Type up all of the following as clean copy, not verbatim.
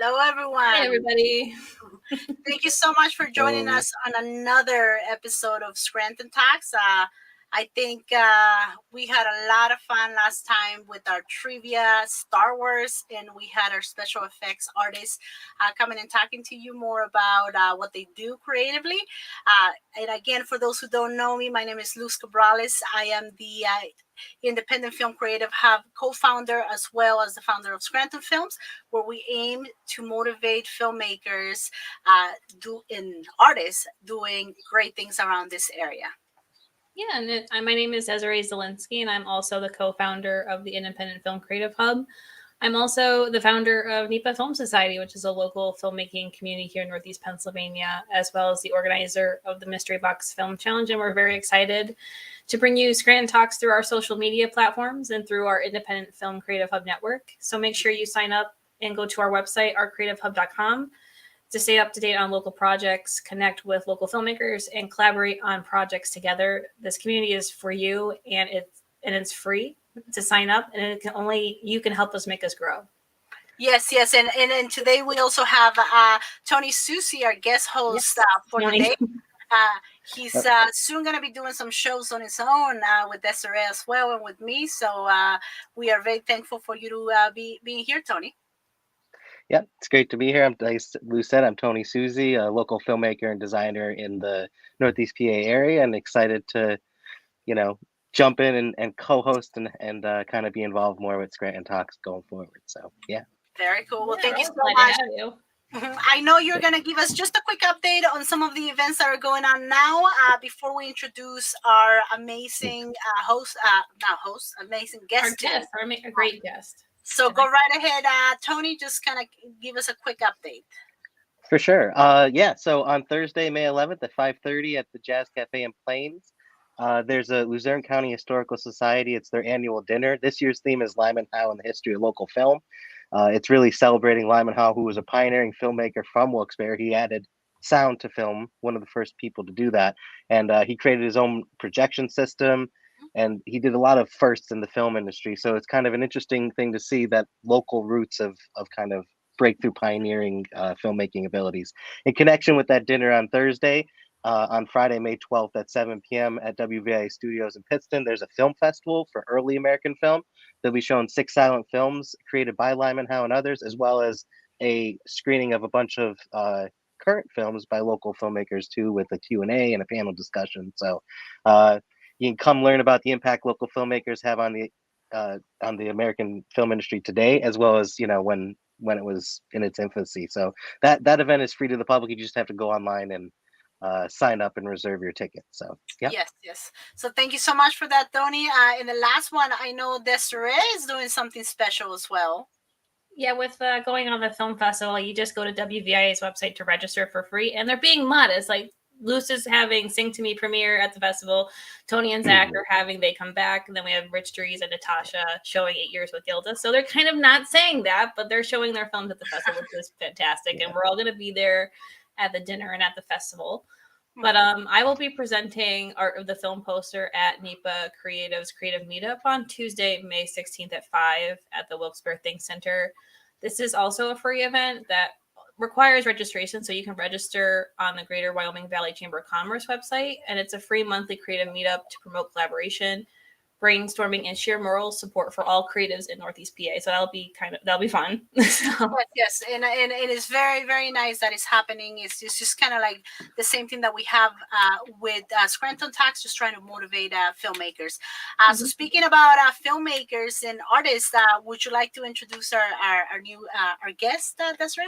Hello, everyone. Hi, everybody. Thank you so much for joining us on another episode of Scranton Talks. I think we had a lot of fun last time with our trivia, Star Wars, and we had our special effects artists coming and talking to you more about what they do creatively. And again, for those who don't know me, my name is Luz Cabrales. I am the Independent Film Creative Hub co-founder, as well as the founder of Scranton Films, where we aim to motivate filmmakers and artists doing great things around this area. Yeah, and my name is Desiree Zielinski, and I'm also the co-founder of the Independent Film Creative Hub. I'm also the founder of NEPA Film Society, which is a local filmmaking community here in Northeast Pennsylvania, as well as the organizer of the Mystery Box Film Challenge. And we're very excited to bring you Scranton Talks through our social media platforms and through our Independent Film Creative Hub network. So make sure you sign up and go to our website, ourcreativehub.com, to stay up to date on local projects, connect with local filmmakers, and collaborate on projects together. This community is for you, and it's free to sign up, and you can help us make us grow. Yes, and today we also have Tony Susi, our guest host for today. He's soon going to be doing some shows on his own with Desiree as well, and with me. So we are very thankful for you to be being here, Tony. Yeah, it's great to be here. Like Lou said, I'm Tony Susi, a local filmmaker and designer in the Northeast PA area, and excited to, jump in and co-host and kind of be involved more with Scranton Talks going forward. So, yeah. Very cool. Well, thank you so much. I know you're going to give us just a quick update on some of the events that are going on now before we introduce our amazing amazing guest. Our great guest. So go right ahead, Tony, just kind of give us a quick update. For sure. So on Thursday, May 11th at 5:30 at the Jazz Cafe in Plains, there's a Luzerne County Historical Society. It's their annual dinner. This year's theme is Lyman Howe and the history of local film. It's really celebrating Lyman Howe, who was a pioneering filmmaker from Wilkes-Barre. He added sound to film, one of the first people to do that. And he created his own projection system. And he did a lot of firsts in the film industry. So it's kind of an interesting thing to see that local roots of kind of breakthrough pioneering filmmaking abilities. In connection with that dinner on Thursday, on Friday, May 12th at 7 p.m. at WVIA Studios in Pittston, there's a film festival for early American film. They'll be showing 6 silent films created by Lyman Howe and others, as well as a screening of a bunch of current films by local filmmakers too, with a Q&A and a panel discussion. So you can come learn about the impact local filmmakers have on the American film industry today, as well as when it was in its infancy. So that event is free to the public. You just have to go online and sign up and reserve your ticket. So yeah. Yes. So thank you so much for that, Tony. And the last one, I know Desiree is doing something special as well. Yeah, with going on the film festival, you just go to WVIA's website to register for free, and they're being modest. Like Luce is having Sing to Me premiere at the festival. Tony and Zach are having They Come Back. And then we have Rich Dries and Natasha showing 8 Years with Gilda. So they're kind of not saying that, but they're showing their films at the festival, which is fantastic. Yeah. And we're all going to be there at the dinner and at the festival. But I will be presenting Art of the Film poster at NEPA Creative's Creative Meetup on Tuesday, May 16th at 5 at the Wilkes-Barre Think Center. This is also a free event that requires registration, so you can register on the Greater Wyoming Valley Chamber of Commerce website, and it's a free monthly creative meetup to promote collaboration, brainstorming and sheer moral support for all creatives in Northeast PA. So that'll be fun. So. Yes, and it is very, very nice that it's happening. It's just kind of like the same thing that we have with Scranton Tax, just trying to motivate filmmakers. So speaking about filmmakers and artists, would you like to introduce our new our guest, Desiree?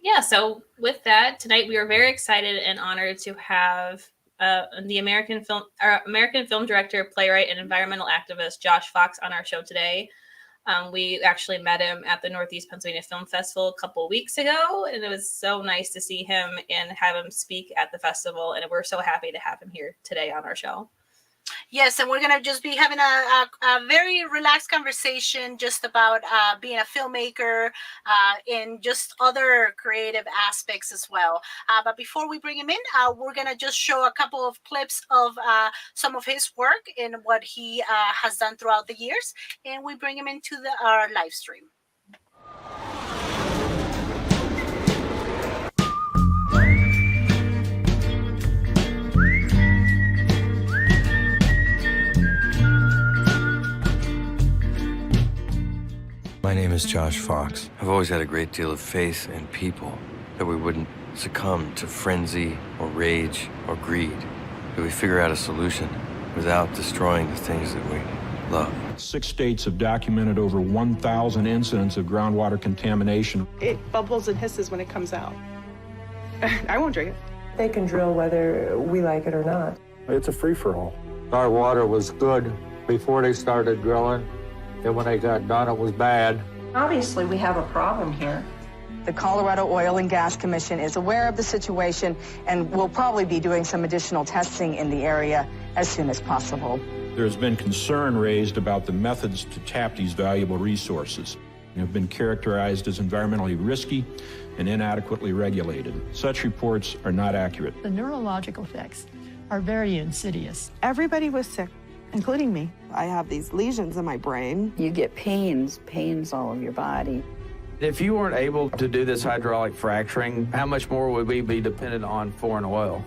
Yeah, so with that, tonight we are very excited and honored to have the American film director, playwright, and environmental activist Josh Fox on our show today. We actually met him at the Northeast Pennsylvania Film Festival a couple of weeks ago, and it was so nice to see him and have him speak at the festival, and we're so happy to have him here today on our show. Yes, and we're going to just be having a very relaxed conversation just about being a filmmaker and just other creative aspects as well. But before we bring him in, we're going to just show a couple of clips of some of his work and what he has done throughout the years, and we bring him into our live stream. My name is Josh Fox. I've always had a great deal of faith in people, that we wouldn't succumb to frenzy or rage or greed, that we figure out a solution without destroying the things that we love. 6 states have documented over 1,000 incidents of groundwater contamination. It bubbles and hisses when it comes out. I won't drink it. They can drill whether we like it or not. It's a free-for-all. Our water was good before they started drilling. Then when they got done, it was bad. Obviously, we have a problem here. The Colorado Oil and Gas Commission is aware of the situation and will probably be doing some additional testing in the area as soon as possible. There's been concern raised about the methods to tap these valuable resources. They have been characterized as environmentally risky and inadequately regulated. Such reports are not accurate. The neurological effects are very insidious. Everybody was sick, including me. I have these lesions in my brain. You get pains all over your body. If you weren't able to do this hydraulic fracturing, how much more would we be dependent on foreign oil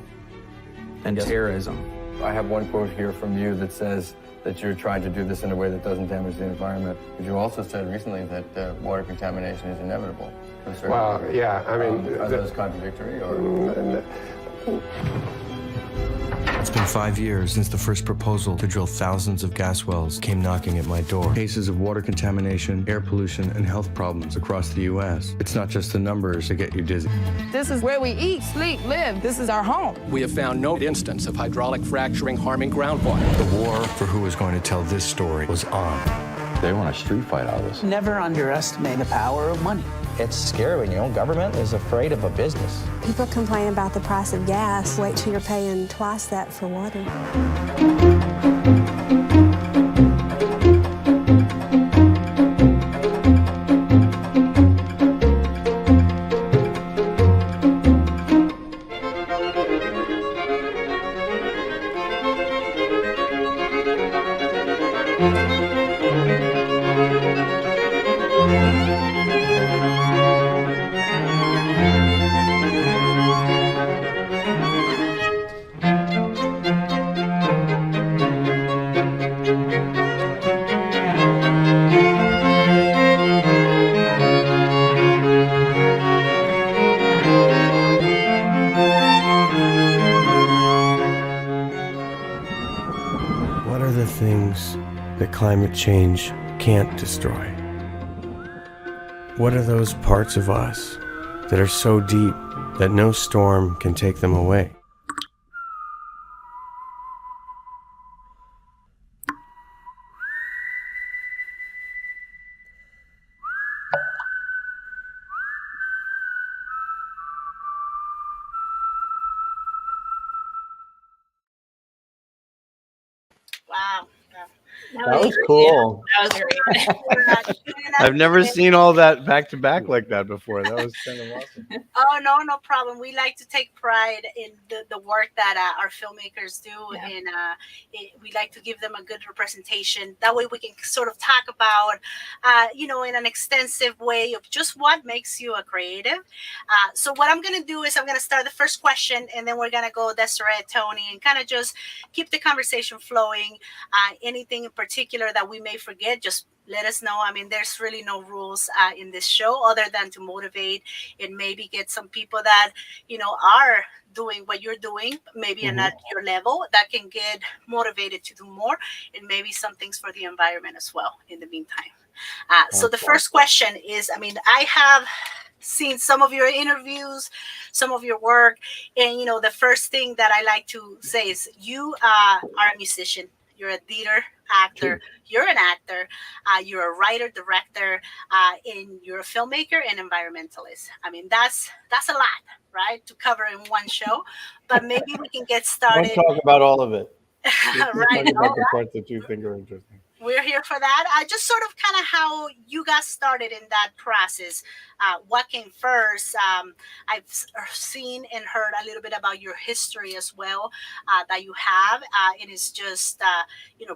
and terrorism? I have one quote here from you that says that you're trying to do this in a way that doesn't damage the environment. But you also said recently that water contamination is inevitable. Well, yeah, I mean... are those contradictory, or...? It's been 5 years since the first proposal to drill thousands of gas wells came knocking at my door. Cases of water contamination, air pollution, and health problems across the U.S. It's not just the numbers that get you dizzy. This is where we eat, sleep, live. This is our home. We have found no instance of hydraulic fracturing harming groundwater. The war for who was going to tell this story was on. They want a street fight out of this. Never underestimate the power of money. It's scary when your own government is afraid of a business. People complain about the price of gas. Wait till you're paying twice that for water. Climate change can't destroy? What are those parts of us that are so deep that no storm can take them away? Wow. That was cool. That was great. I've never seen all that back to back like that before. That was kind of awesome. Oh, no problem. We like to take pride in the work that our filmmakers do, and we like to give them a good representation. That way we can sort of talk about, in an extensive way of just what makes you a creative. So what I'm going to do is I'm going to start the first question, and then we're going to go Desiree, Tony, and kind of just keep the conversation flowing. Anything in particular that we may forget, just let us know. I mean, there's really no rules in this show other than to motivate and maybe get some people that, are doing what you're doing, maybe at your level, that can get motivated to do more, and maybe some things for the environment as well in the meantime. So the first question is, I have seen some of your interviews, some of your work, and, the first thing that I like to say is you are a musician. You're a theater actor. You're an actor. You're a writer, director, and you're a filmmaker and environmentalist. That's a lot, right, to cover in one show. But maybe we can get started. Don't talk about all of it. Right. Talk about the parts that you think are interesting. We're here for that. Just sort of kind of how you got started in that process. What came first? I've seen and heard a little bit about your history as well that you have. It is just,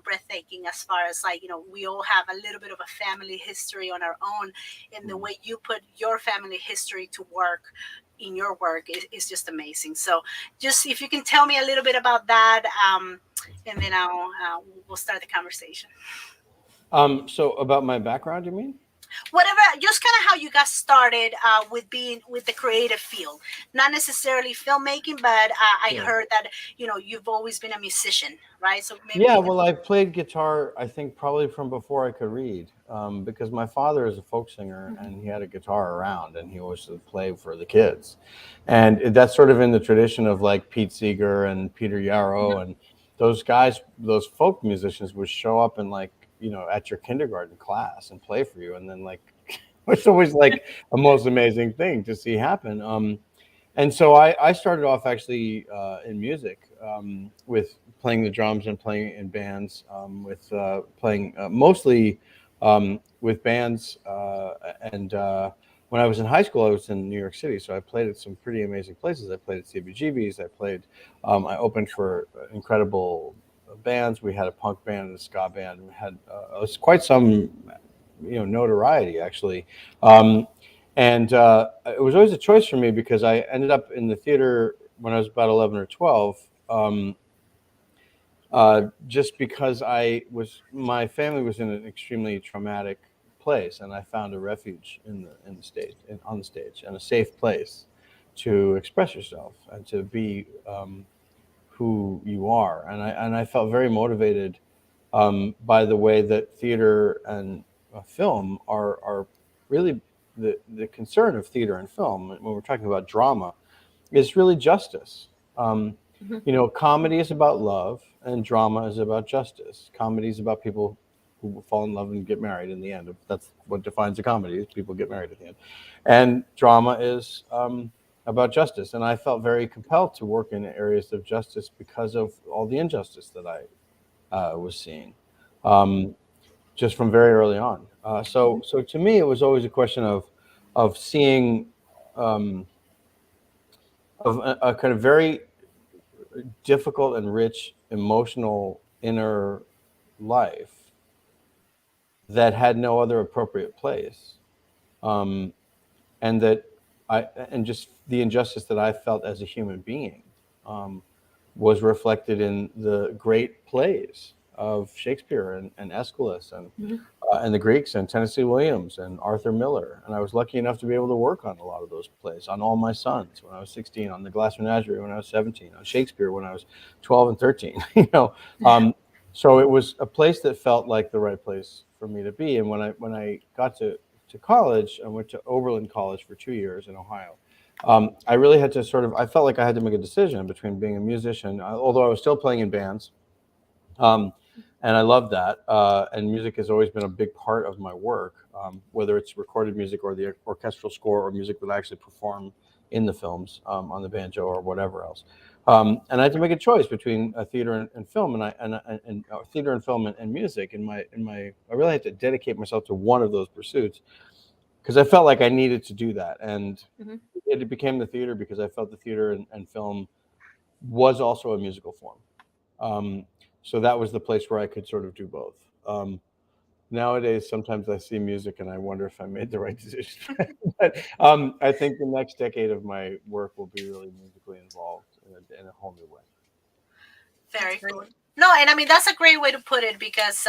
breathtaking as far as we all have a little bit of a family history on our own. And the way you put your family history to work in your work is just amazing. So just if you can tell me a little bit about that, and then we'll start the conversation. So about my background, you mean? Whatever, just kind of how you got started with the creative field, not necessarily filmmaking, but I heard that you've always been a musician, right? So maybe well, I played guitar, I think probably from before I could read, because my father is a folk singer and he had a guitar around and he always would play for the kids, and that's sort of in the tradition of like Pete Seeger and Peter Yarrow and those guys, those folk musicians would show up and at your kindergarten class and play for you. And then it's always like a most amazing thing to see happen. And so I started off actually in music with playing the drums and playing in bands, with playing mostly with bands. And when I was in high school, I was in New York City. So I played at some pretty amazing places. I played at CBGB's. I opened for incredible bands. We had a punk band and a ska band. We had it was quite some notoriety actually, and it was always a choice for me because I ended up in the theater when I was about 11 or 12, just because my family was in an extremely traumatic place, and I found a refuge on the stage and a safe place to express yourself and to be who you are. And I felt very motivated by the way that theater and film are really the concern of theater and film when we're talking about drama is really justice. Comedy is about love and drama is about justice. Comedy is about people who fall in love and get married in the end. That's what defines a comedy, is people get married at the end. And drama is about justice. And I felt very compelled to work in areas of justice because of all the injustice that I was seeing just from very early on. So to me, it was always a question of seeing of a kind of very difficult and rich emotional inner life that had no other appropriate place, and just the injustice that I felt as a human being was reflected in the great plays of Shakespeare and Aeschylus and the Greeks and Tennessee Williams and Arthur Miller. And I was lucky enough to be able to work on a lot of those plays, on All My Sons when I was 16, on The Glass Menagerie when I was 17, on Shakespeare when I was 12 and 13. So it was a place that felt like the right place for me to be. And when I got to college, I went to Oberlin College for 2 years in Ohio. I really had to I felt like I had to make a decision between being a musician, although I was still playing in bands. And I love that. And music has always been a big part of my work, whether it's recorded music or the orchestral score or music that I actually perform in the films on the banjo or whatever else. And I had to make a choice between theater and film, and theater and film and music. I really had to dedicate myself to one of those pursuits because I felt like I needed to do that. And it became the theater because I felt the theater and film was also a musical form. So that was the place where I could sort of do both. Nowadays, sometimes I see music and I wonder if I made the right decision. But I think the next decade of my work will be really musically involved in a whole new way. Very cool. No, and I mean, that's a great way to put it because,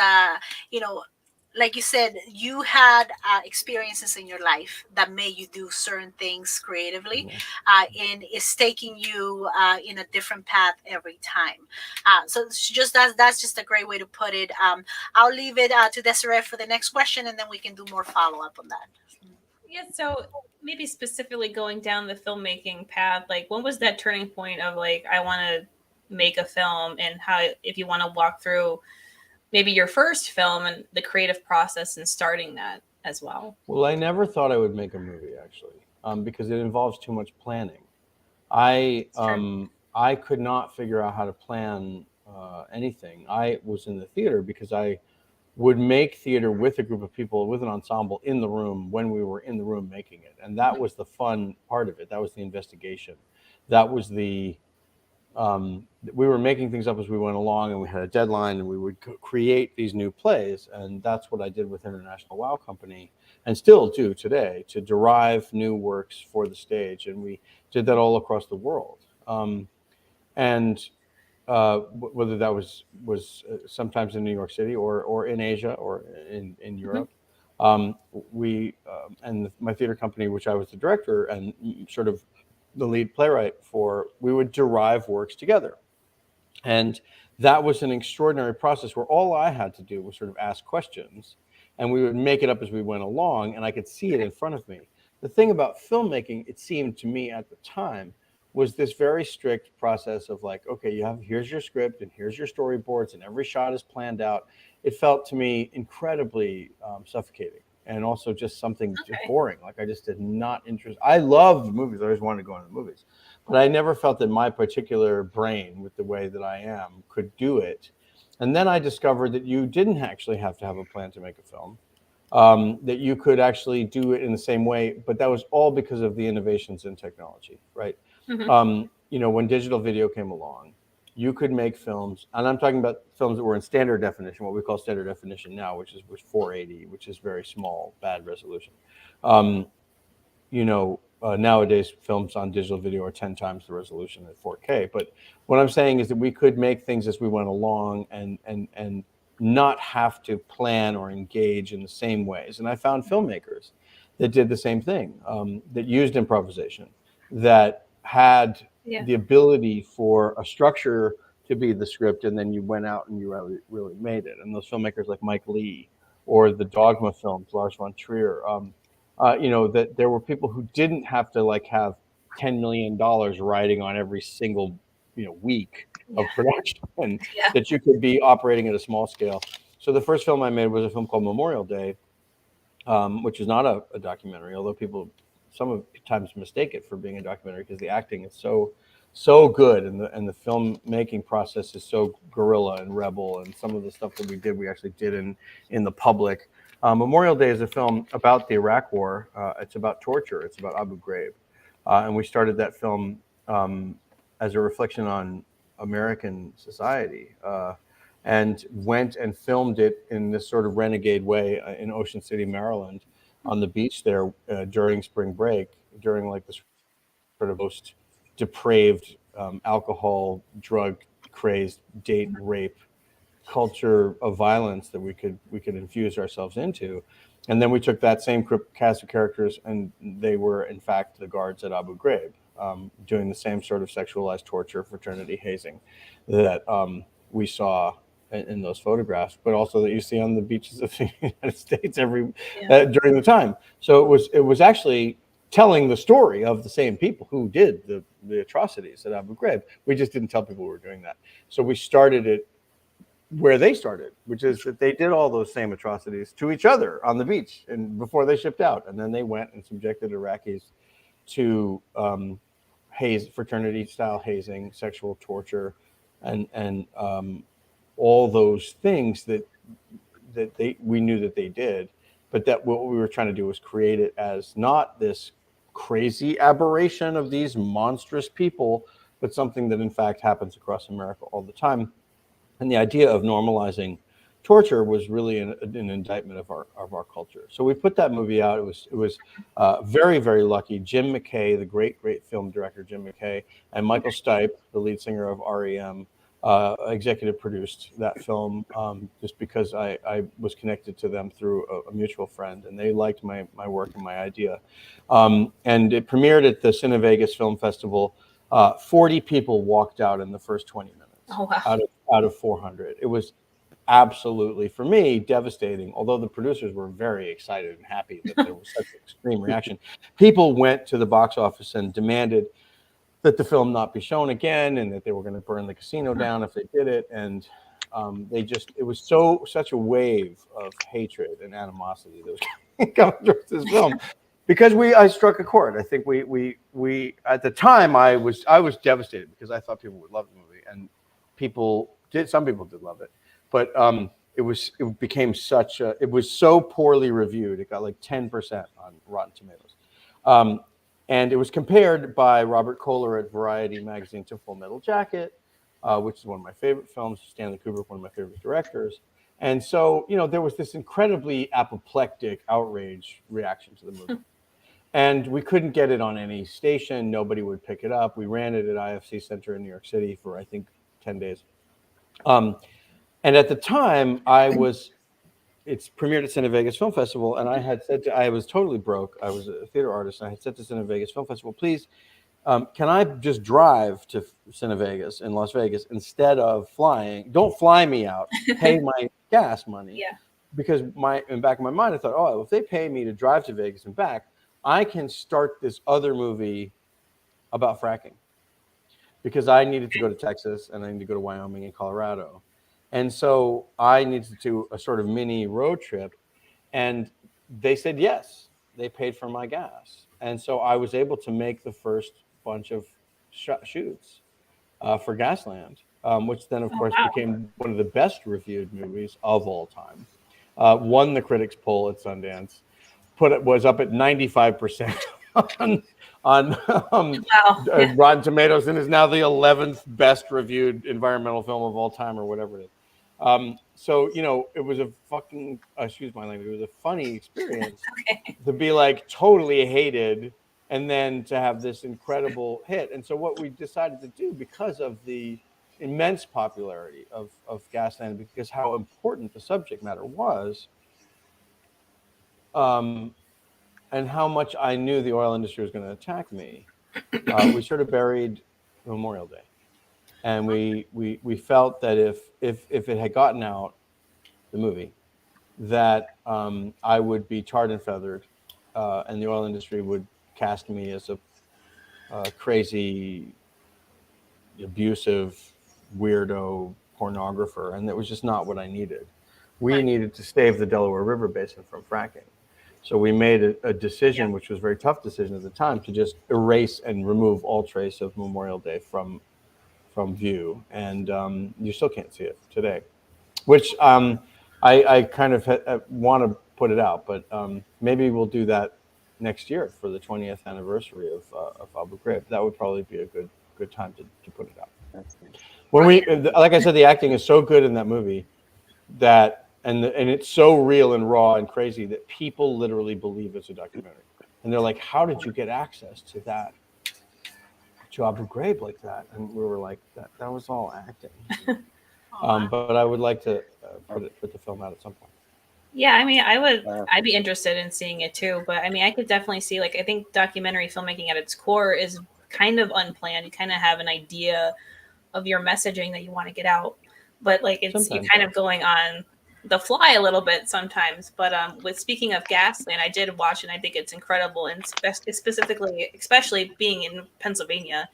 like you said, you had experiences in your life that made you do certain things creatively, and it's taking you in a different path every time. So it's just that's just a great way to put it. I'll leave it to Desiree for the next question, and then we can do more follow up on that. Yeah, so maybe specifically going down the filmmaking path, like when was that turning point of like, I want to make a film, and how, if you want to walk through maybe your first film and the creative process and starting that as well? Well, I never thought I would make a movie, actually, because it involves too much planning. I could not figure out how to plan anything. I was in the theater because I would make theater with a group of people, with an ensemble in the room when we were in the room making it. And that was the fun part of it. That was the investigation. That was the we were making things up as we went along, and we had a deadline, and we would create these new plays. And that's what I did with International Wow Company, and still do today, to derive new works for the stage. And we did that all across the world. Whether that was sometimes in New York City or in Asia or in Europe. My theater company, which I was the director and sort of the lead playwright for, we would derive works together. And that was an extraordinary process where all I had to do was sort of ask questions, and we would make it up as we went along, and I could see it in front of me. The thing about filmmaking, it seemed to me at the time, was this very strict process of like, okay, here's your script and here's your storyboards and every shot is planned out. It felt to me incredibly suffocating, and also just something boring. Like I just did not interest. I loved movies. I always wanted to go into the movies, but I never felt that my particular brain, with the way that I am, could do it. And then I discovered that you didn't actually have to have a plan to make a film, that you could actually do it in the same way, but that was all because of the innovations in technology, right? When digital video came along, you could make films, and I'm talking about films that were in standard definition, what we call standard definition now, which was 480, which is very small, bad resolution. Nowadays films on digital video are 10 times the resolution at 4K. But what I'm saying is that we could make things as we went along and not have to plan or engage in the same ways. And I found filmmakers that did the same thing, that used improvisation, that had the ability for a structure to be the script, and then you went out and you really made it. And those filmmakers like Mike Leigh or the Dogma films, Lars von Trier, that there were people who didn't have to like have $10 million riding on every single week of production, and that you could be operating at a small scale. So the first film I made was a film called Memorial Day, which is not a documentary, although people sometimes mistake it for being a documentary because the acting is so good, and the filmmaking process is so guerrilla and rebel, and some of the stuff that we actually did in the public. Memorial Day is a film about the Iraq War. It's about torture. It's about Abu Ghraib, and we started that film as a reflection on American society, and went and filmed it in this sort of renegade way in Ocean City, Maryland, on the beach there during spring break, during like this sort of most depraved, alcohol, drug crazed, date rape culture of violence that we could infuse ourselves into. And then we took that same cast of characters, and they were in fact the guards at Abu Ghraib, doing the same sort of sexualized torture, fraternity hazing that we saw in those photographs, but also that you see on the beaches of the United States during the time. So it was actually telling the story of the same people who did the atrocities at Abu Ghraib. We just didn't tell people we were doing that. So we started it where they started, which is that they did all those same atrocities to each other on the beach and before they shipped out. And then they went and subjected Iraqis to fraternity style hazing, sexual torture, and all those things that we knew that they did, but that what we were trying to do was create it as not this crazy aberration of these monstrous people, but something that in fact happens across America all the time. And the idea of normalizing torture was really an indictment of our culture. So we put that movie out. It was very, very lucky. Jim McKay, the great film director Jim McKay, and Michael Stipe, the lead singer of REM, executive produced that film just because I was connected to them through a mutual friend, and they liked my work and my idea. And it premiered at the Cine Vegas Film Festival. 40 people walked out in the first 20 minutes. Oh, wow. Out of 400. It was absolutely, for me, devastating. Although the producers were very excited and happy that there was such an extreme reaction. People went to the box office and demanded that the film not be shown again, and that they were going to burn the casino down if they did it. And it was such a wave of hatred and animosity that was coming towards this film, because I struck a chord. I think we at the time I was devastated because I thought people would love the movie, and some people did love it, but it became it was so poorly reviewed. It got like 10% on Rotten Tomatoes. And it was compared by Robert Kohler at Variety magazine to Full Metal Jacket, which is one of my favorite films, Stanley Kubrick, one of my favorite directors. And so, there was this incredibly apoplectic outrage reaction to the movie. And we couldn't get it on any station. Nobody would pick it up. We ran it at IFC Center in New York City for, I think, 10 days. And at the time, it's premiered at Cine Vegas Film Festival, and I had said I was totally broke. I was a theater artist, and I had said to Cine Vegas Film Festival, please, can I just drive to Cine Vegas in Las Vegas instead of flying? Don't fly me out. Pay my gas money. Yeah. Because in the back of my mind, I thought, if they pay me to drive to Vegas and back, I can start this other movie about fracking. Because I needed to go to Texas, and I needed to go to Wyoming and Colorado. And so I needed to do a sort of mini road trip, and they said yes. They paid for my gas. And so I was able to make the first bunch of shoots for GASLAND, which then, of course, became one of the best reviewed movies of all time. Won the critics' poll at Sundance, was up at 95% on Rotten Tomatoes, and is now the 11th best reviewed environmental film of all time, or whatever it is. So, it was a fucking, excuse my language, it was a funny experience to be like totally hated and then to have this incredible hit. And so what we decided to do, because of the immense popularity of GASLAND, because how important the subject matter was, and how much I knew the oil industry was going to attack me, we sort of buried Memorial Day. And we felt that if it had gotten out, the movie, that I would be tarred and feathered, and the oil industry would cast me as a crazy, abusive, weirdo pornographer, and that was just not what I needed. We needed to save the Delaware River Basin from fracking. So we made a decision, which was a very tough decision at the time, to just erase and remove all trace of Memorial Day from view, and you still can't see it today, which I kind of want to put it out, but maybe we'll do that next year for the 20th anniversary of Abu Ghraib. That would probably be a good time to put it out. When like I said, the acting is so good in that movie that, and it's so real and raw and crazy that people literally believe it's a documentary, and they're like, "How did you get access to that?" To Abu Ghraib like that, and we were like, that was all acting. But I would like to put the film out at some point. Yeah, I mean, I'd be interested in seeing it too, but I mean, I could definitely see, I think documentary filmmaking at its core is kind of unplanned. You kind of have an idea of your messaging that you want to get out, but you're kind of going on the fly a little bit sometimes. But with speaking of GASLAND, I did watch, and I think it's incredible, and specifically, especially being in Pennsylvania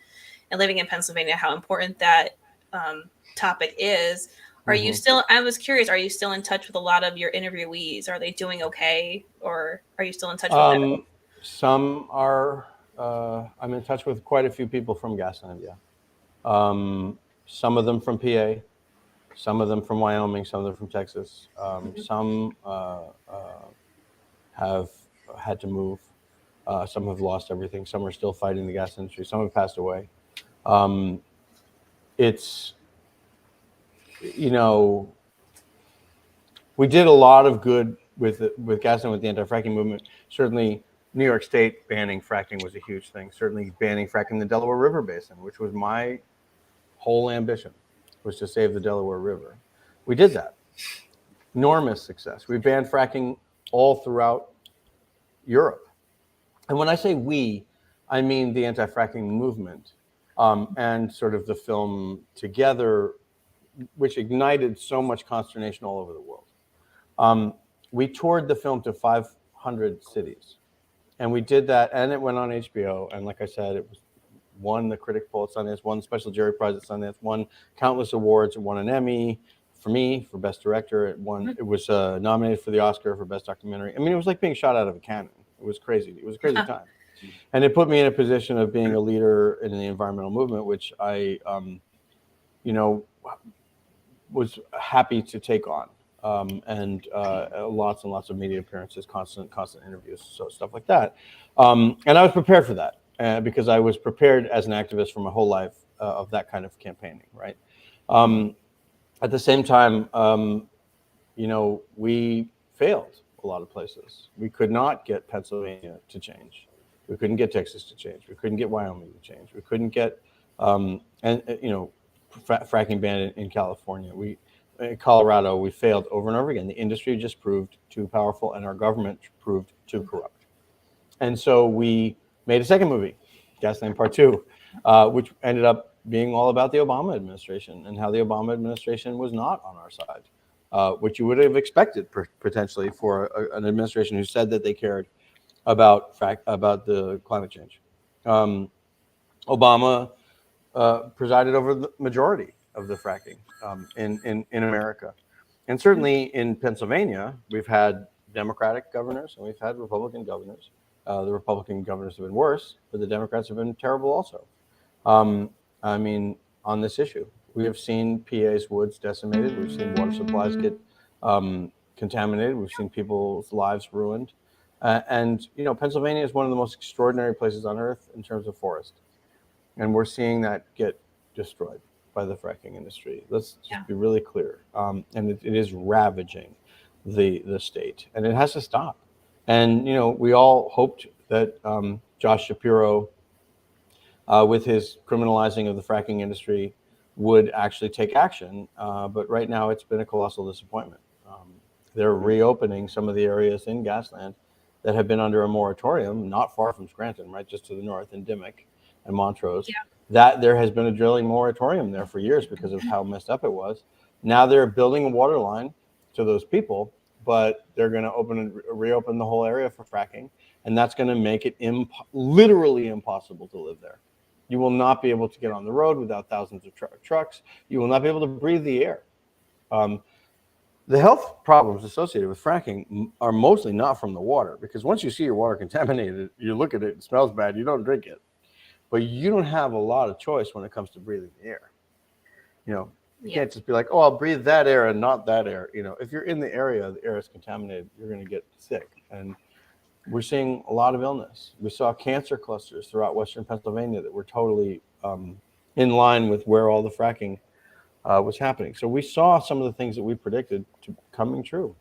and living in Pennsylvania, how important that topic is. Are you still, I was curious, are you still in touch with a lot of your interviewees? Are they doing okay? Or are you still in touch with them? Some are I'm in touch with quite a few people from GASLAND, yeah. Some of them from PA, some of them from Wyoming, some of them from Texas. Some have had to move. Some have lost everything. Some are still fighting the gas industry. Some have passed away. It's, you know, we did a lot of good with GASLAND, with the anti-fracking movement. Certainly, New York State banning fracking was a huge thing. Certainly, banning fracking in the Delaware River Basin, which was my whole ambition, was to save the Delaware River. We did that. Enormous success. We banned fracking all throughout Europe. And when I say we, I mean the anti-fracking movement and sort of the film together, which ignited so much consternation all over the world. We toured the film to 500 cities, and we did that, and it went on HBO. And like I said, it was won the Critic Poll at Sundance, won the Special Jury Prize at Sundance, won countless awards. It won an Emmy for me for Best Director. It won. It was nominated for the Oscar for Best Documentary. I mean, it was like being shot out of a cannon. It was crazy. It was a crazy time, and it put me in a position of being a leader in the environmental movement, which I, you know, was happy to take on. And lots and lots of media appearances, constant interviews, so stuff like that. And I was prepared for that because I was prepared as an activist for my whole life of that kind of campaigning, right? At the same time, you know, we failed a lot of places. We could not get Pennsylvania to change. We couldn't get Texas to change. We couldn't get Wyoming to change. We couldn't get, fracking ban in California. In Colorado, we failed over and over again. The industry just proved too powerful, and our government proved too corrupt. And so we made a second movie, GASLAND Part 2, which ended up being all about the Obama administration and how the Obama administration was not on our side, which you would have expected potentially for an administration who said that they cared about the climate change. Obama presided over the majority of the fracking in America. And certainly in Pennsylvania, we've had Democratic governors and we've had Republican governors. The Republican governors have been worse, but the Democrats have been terrible also. I mean, on this issue, we have seen PA's woods decimated. We've seen water supplies get contaminated. We've seen people's lives ruined. And, you know, Pennsylvania is one of the most extraordinary places on earth in terms of forest. And we're seeing that get destroyed by the fracking industry. Let's just be really clear. And it is ravaging the state, and it has to stop. And, you know, we all hoped that Josh Shapiro, with his criminalizing of the fracking industry, would actually take action. But right now it's been a colossal disappointment. They're reopening some of the areas in GASLAND that have been under a moratorium, not far from Scranton, right, just to the north in Dimick and Montrose. That there has been a drilling moratorium there for years because of how messed up it was. Now they're building a water line to those people, but they're going to reopen the whole area for fracking, and that's going to make it literally impossible to live there. You will not be able to get on the road without thousands of trucks. You will not be able to breathe the air. The health problems associated with fracking are mostly not from the water, because once you see your water contaminated, you look at it, it smells bad, you don't drink it. But you don't have a lot of choice when it comes to breathing the air. You know, you can't just be like, oh, I'll breathe that air and not that air. You know, if you're in the area, the air is contaminated, you're going to get sick. And we're seeing a lot of illness. We saw cancer clusters throughout Western Pennsylvania that were totally in line with where all the fracking was happening. So we saw some of the things that we predicted coming true.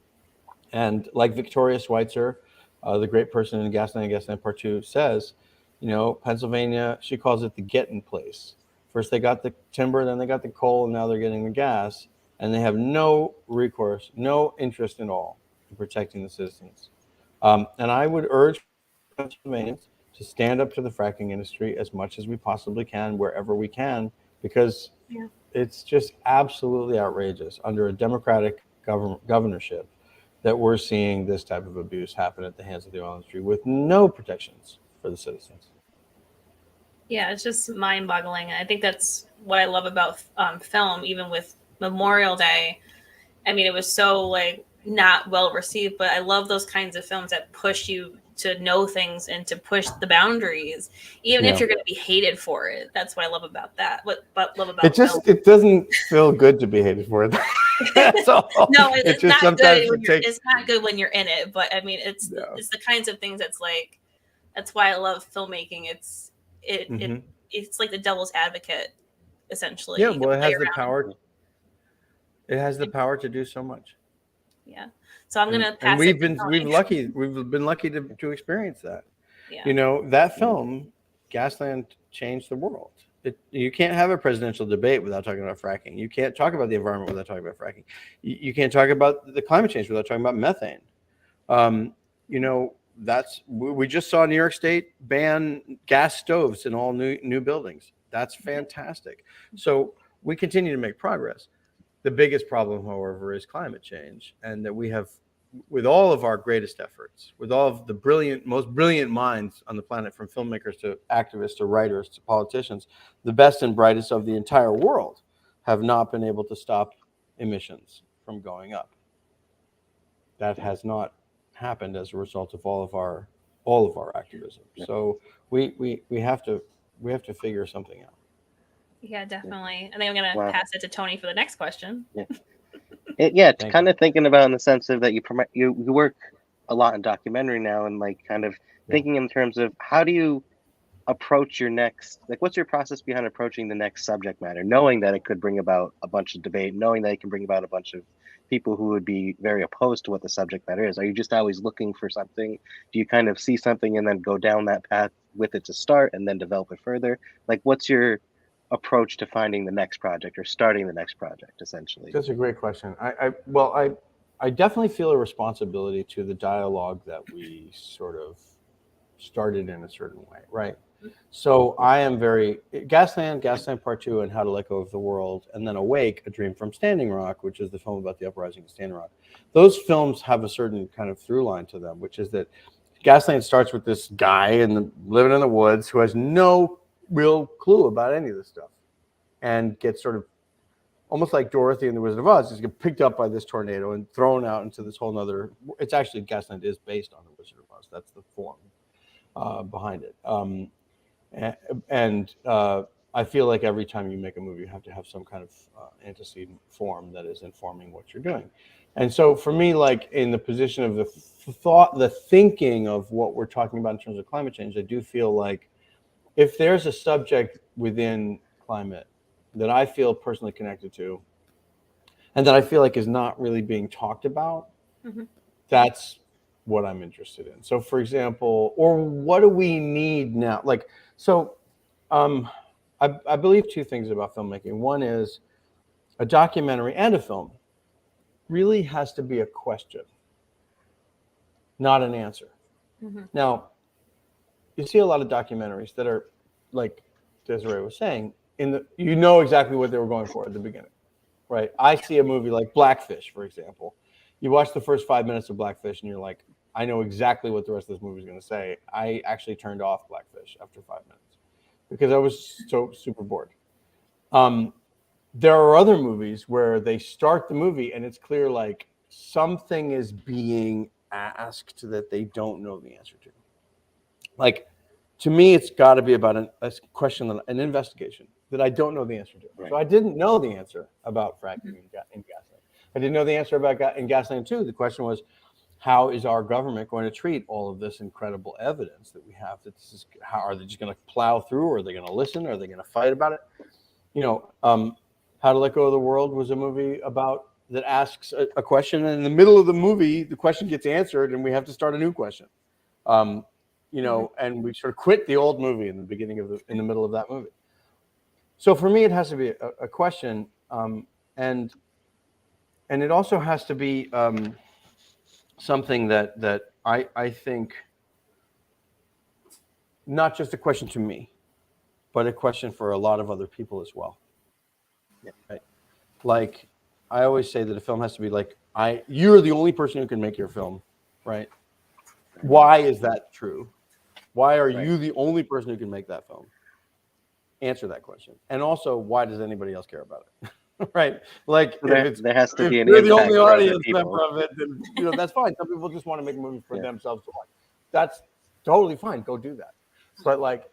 And like Victoria Schweitzer, the great person in GASLAND Part 2 says, you know, Pennsylvania, she calls it the getting place. First they got the timber, then they got the coal, and now they're getting the gas. And they have no recourse, no interest at all in protecting the citizens. And I would urge Pennsylvanians to stand up to the fracking industry as much as we possibly can, wherever we can, because it's just absolutely outrageous under a Democratic governorship that we're seeing this type of abuse happen at the hands of the oil industry with no protections for the citizens. Yeah, it's just mind-boggling. I think that's what I love about film, even with Memorial Day. I mean, it was so like not well received, but I love those kinds of films that push you to know things and to push the boundaries, even if you're going to be hated for it. That's what I love about that. It doesn't feel good to be hated for it. That's all. No, it's just not sometimes good. It's not good when you're in it, but I mean, it's the kinds of things that's like. That's why I love filmmaking. It's like the devil's advocate, essentially. Yeah, well, it has the power. It has the power to do so much. Yeah. So I'm gonna pass. And we've been lucky to experience that. Yeah. You know, that film, Gasland, changed the world. You can't have a presidential debate without talking about fracking. You can't talk about the environment without talking about fracking. You can't talk about the climate change without talking about methane. You know, we just saw New York State ban gas stoves in all new buildings. That's fantastic. So we continue to make progress. The biggest problem, however, is climate change, and that we have, with all of our greatest efforts, with all of the most brilliant minds on the planet, from filmmakers to activists to writers to politicians, the best and brightest of the entire world have not been able to stop emissions from going up. That has not happened as a result of all of our activism. So we have to figure something out. Yeah, definitely. I think I'm gonna pass it to Tony for the next question. Kind of thinking about in the sense of that you work a lot in documentary now, and like kind of thinking in terms of how do you approach your next, like what's your process behind approaching the next subject matter, knowing that it could bring about a bunch of debate, knowing that it can bring about a bunch of people who would be very opposed to what the subject matter is? Are you just always looking for something? Do you kind of see something and then go down that path with it to start and then develop it further? Like, what's your approach to finding the next project or starting the next project, essentially? That's a great question. I definitely feel a responsibility to the dialogue that we sort of started in a certain way, right? So I am very Gasland Part 2, and How to Let Go of the World, and then Awake, A Dream from Standing Rock, which is the film about the uprising of Standing Rock. Those films have a certain kind of through line to them, which is that Gasland starts with this guy living in the woods who has no real clue about any of this stuff, and gets sort of almost like Dorothy and the Wizard of Oz, just get picked up by this tornado and thrown out into this whole nother. It's actually, Gasland is based on the Wizard of Oz. That's the form behind it. I feel like every time you make a movie, you have to have some kind of antecedent form that is informing what you're doing. And so for me, like in the position of the thinking of what we're talking about in terms of climate change, I do feel like if there's a subject within climate that I feel personally connected to, and that I feel like is not really being talked about, that's what I'm interested in. So for example, or what do we need now? Like, so I believe two things about filmmaking. One is a documentary and a film really has to be a question, not an answer. Now, you see a lot of documentaries that are, like Desiree was saying, you know exactly what they were going for at the beginning, right? I see a movie like Blackfish, for example. You watch the first 5 minutes of Blackfish and you're like, I know exactly what the rest of this movie is going to say. I actually turned off Blackfish after 5 minutes because I was so super bored. There are other movies where they start the movie and it's clear like something is being asked that they don't know the answer to. Like, to me, it's got to be about a question, an investigation that I don't know the answer to. Right. So I didn't know the answer about fracking in Gasland. I didn't know the answer about in Gasland 2. The question was, how is our government going to treat all of this incredible evidence that we have? That this is, how are they just going to plow through, or are they going to listen? Or are they going to fight about it? You know, How to Let Go of the World was a movie that asks a question, and in the middle of the movie, the question gets answered, and we have to start a new question. You know, and we sort of quit the old movie in the middle of that movie. So for me, it has to be a question, and it also has to be something that I think not just a question to me, but a question for a lot of other people as well. Yeah. Right? Like, I always say that a film has to be like, you're the only person who can make your film, right? Why is that true? Why are you the only person who can make that film? Answer that question. And also, why does anybody else care about it? Right? Like, there has to be an you're impact the only for other audience people. member of it, then, you know, that's fine. Some people just want to make a movie for themselves to watch. that's totally fine. Go do that. But like,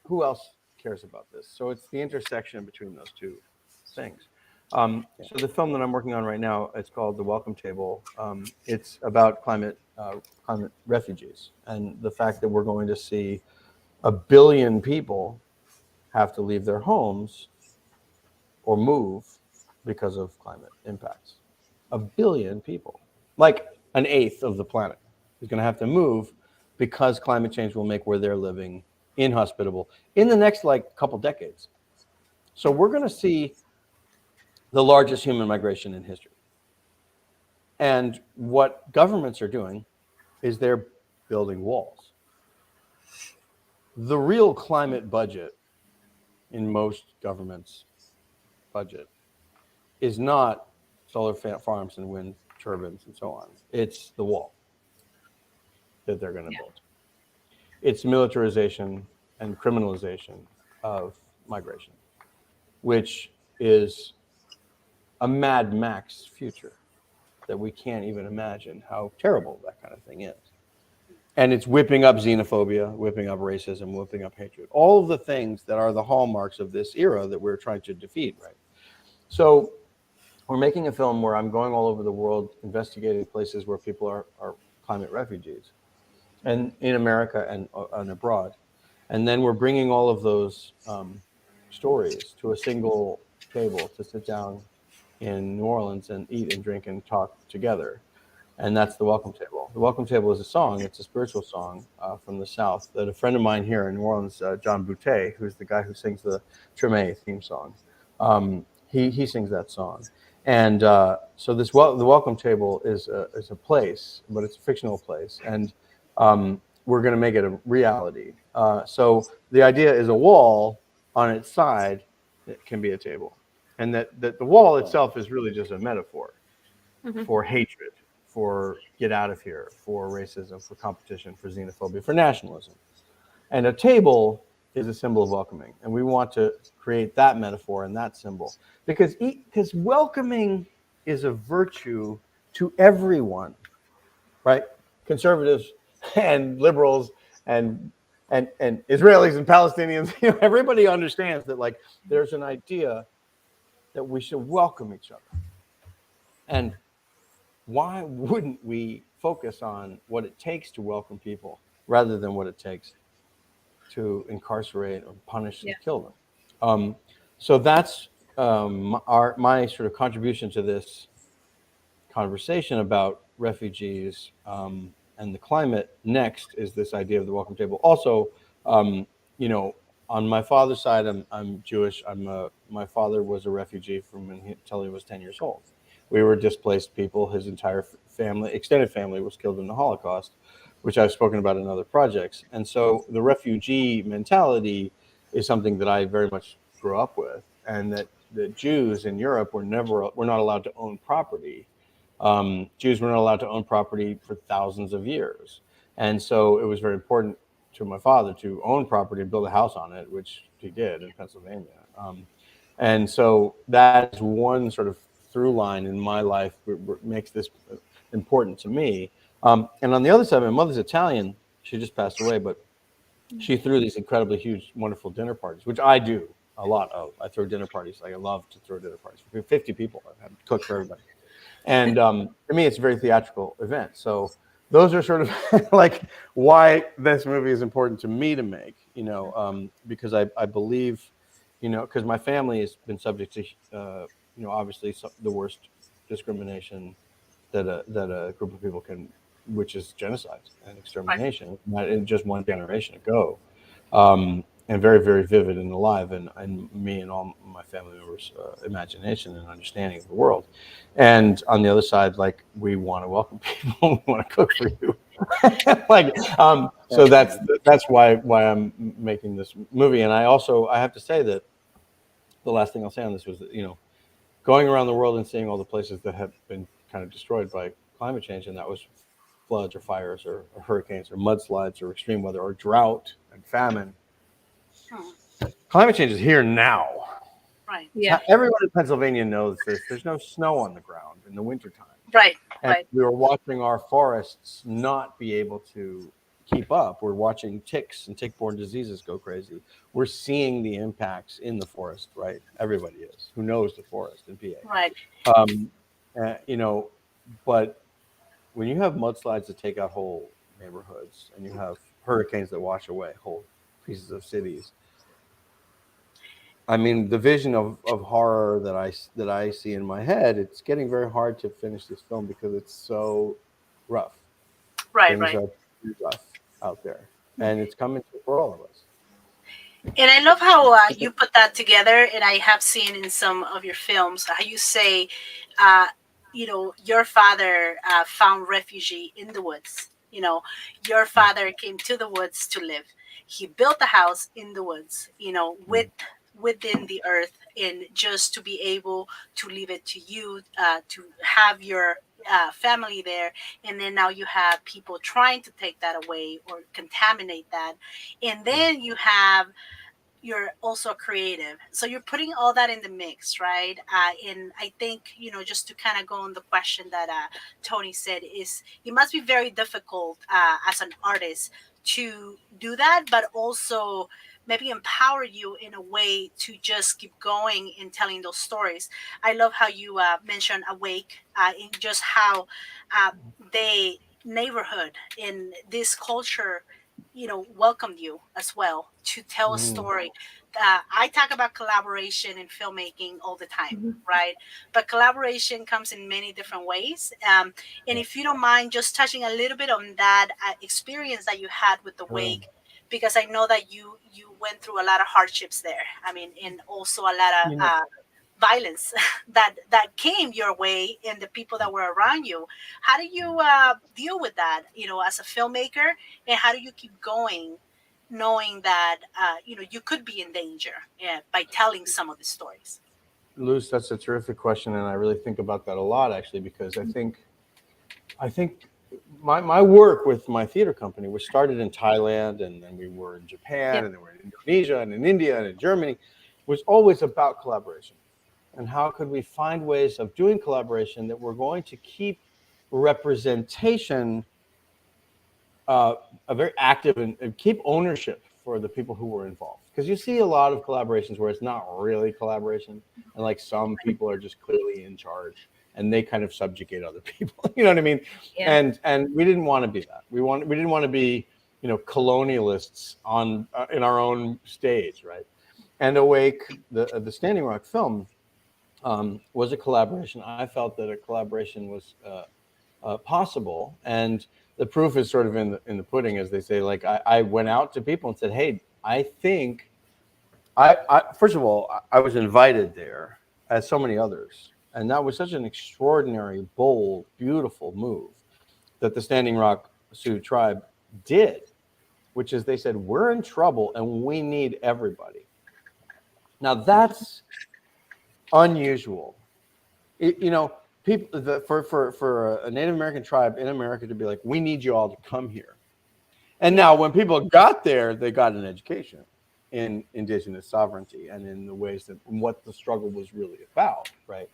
who else cares about this? So it's the intersection between those two things. So the film that I'm working on right now, it's called The Welcome Table. It's about climate refugees and the fact that we're going to see 1 billion people have to leave their homes or move because of climate impacts. 1 billion people, like an eighth of the planet, is going to have to move because climate change will make where they're living inhospitable in the next like couple decades. So we're going to see the largest human migration in history. And what governments are doing is they're building walls. The real climate budget in most governments' budget is not solar farms and wind turbines and so on. It's the wall that they're going to build. It's militarization and criminalization of migration, which is a Mad Max future that we can't even imagine how terrible that kind of thing is. And it's whipping up xenophobia, whipping up racism, whipping up hatred, all of the things that are the hallmarks of this era that we're trying to defeat, right? So we're making a film where I'm going all over the world, investigating places where people are climate refugees, and in America and abroad. And then we're bringing all of those stories to a single table to sit down in New Orleans and eat and drink and talk together. And that's the Welcome Table. The Welcome Table is a song. It's a spiritual song from the South that a friend of mine here in New Orleans, John Boutte, who's the guy who sings the Treme theme song, he sings that song. And so the Welcome Table is a place, but it's a fictional place. And we're going to make it a reality. So the idea is a wall on its side that can be a table. And that the wall itself is really just a metaphor for hatred, for get out of here, for racism, for competition, for xenophobia, for nationalism. And a table is a symbol of welcoming. And we want to create that metaphor and that symbol. Because welcoming is a virtue to everyone, right? Conservatives and liberals and Israelis and Palestinians, everybody understands that like there's an idea that we should welcome each other. And why wouldn't we focus on what it takes to welcome people rather than what it takes to incarcerate or punish and kill them? So that's my sort of contribution to this conversation about refugees and the climate. Next is this idea of the Welcome Table. Also, on my father's side, I'm Jewish. My father was a refugee until he was 10 years old. We were displaced people. His entire family, extended family, was killed in the Holocaust, which I've spoken about in other projects. And so the refugee mentality is something that I very much grew up with, and that the Jews in Europe were not allowed to own property. Jews were not allowed to own property for thousands of years. And so it was very important to my father to own property and build a house on it, which he did in Pennsylvania. And so that is one sort of through line in my life that makes this important to me. And on the other side, my mother's Italian. She just passed away, but she threw these incredibly huge, wonderful dinner parties, which I do a lot of. I throw dinner parties. Like I love to throw dinner parties. For 50 people, I have to cook for everybody. And to me, it's a very theatrical event. So those are sort of like why this movie is important to me to make, because I believe, because my family has been subject to, obviously the worst discrimination that a group of people can, which is genocide and extermination, not in just one generation ago, and very, very vivid and alive in me and all my family members' imagination and understanding of the world. And on the other side, like we want to welcome people, we want to cook for you, so that's why I'm making this movie. And I have to say that the last thing I'll say on this was that, going around the world and seeing all the places that have been kind of destroyed by climate change, and that was floods or fires or hurricanes or mudslides or extreme weather or drought and famine. Climate change is here now. Right. Yeah. Everyone in Pennsylvania knows this. There's no snow on the ground in the wintertime. Right. And we were watching our forests not be able to keep up. We're watching ticks and tick-borne diseases go crazy. We're seeing the impacts in the forest, right? Everybody is. Who knows the forest in PA? Right. You know, but when you have mudslides that take out whole neighborhoods and you have hurricanes that wash away whole pieces of cities, I mean, the vision of horror that I see in my head, it's getting very hard to finish this film because it's so rough. Right, Things are pretty rough out there, and it's coming for all of us. And I love how you put that together, and I have seen in some of your films how you say, you know, your father found refuge in the woods. You know, your father came to the woods to live. He built a house in the woods, you know, within the earth, and just to be able to leave it to you, to have your family there, and then now you have people trying to take that away or contaminate that, and then you're also creative, so you're putting all that in the mix, right? And I think, you know, just to kind of go on the question that Tony said, is it must be very difficult as an artist to do that, but also maybe empower you in a way to just keep going and telling those stories. I love how you mentioned Awake, in just how the neighborhood in this culture, you know, welcomed you as well to tell a story. I talk about collaboration in filmmaking all the time, right? But collaboration comes in many different ways. And if you don't mind just touching a little bit on that experience that you had with the Wake, because I know that you went through a lot of hardships there. I mean, and also a lot of violence that came your way and the people that were around you. How do you deal with that, you know, as a filmmaker, and how do you keep going knowing that you know, you could be in danger by telling some of the stories? Luz, that's a terrific question, and I really think about that a lot, actually, because I think my work with my theater company, which started in Thailand, and then we were in Japan, and then we're in Indonesia, and in India, and in Germany, was always about collaboration. And how could we find ways of doing collaboration that were going to keep representation very active and keep ownership for the people who were involved? Because you see a lot of collaborations where it's not really collaboration, and like some people are just clearly in charge and they kind of subjugate other people. You know what I mean? Yeah. And we didn't want to be that. We didn't want to be, you know, colonialists on in our own stage, right? And Awake, the Standing Rock film, was a collaboration. I felt that a collaboration was possible, and the proof is sort of in the pudding, as they say. Like I went out to people and said, "Hey, I think I first of all, I was invited there, as so many others, and that was such an extraordinary, bold, beautiful move that the Standing Rock Sioux tribe did, which is they said, we're in trouble and we need everybody." Now that's unusual. You know, people for a Native American tribe in America to be like, we need you all to come here. And now when people got there, they got an education in indigenous sovereignty and in the ways that what the struggle was really about, right?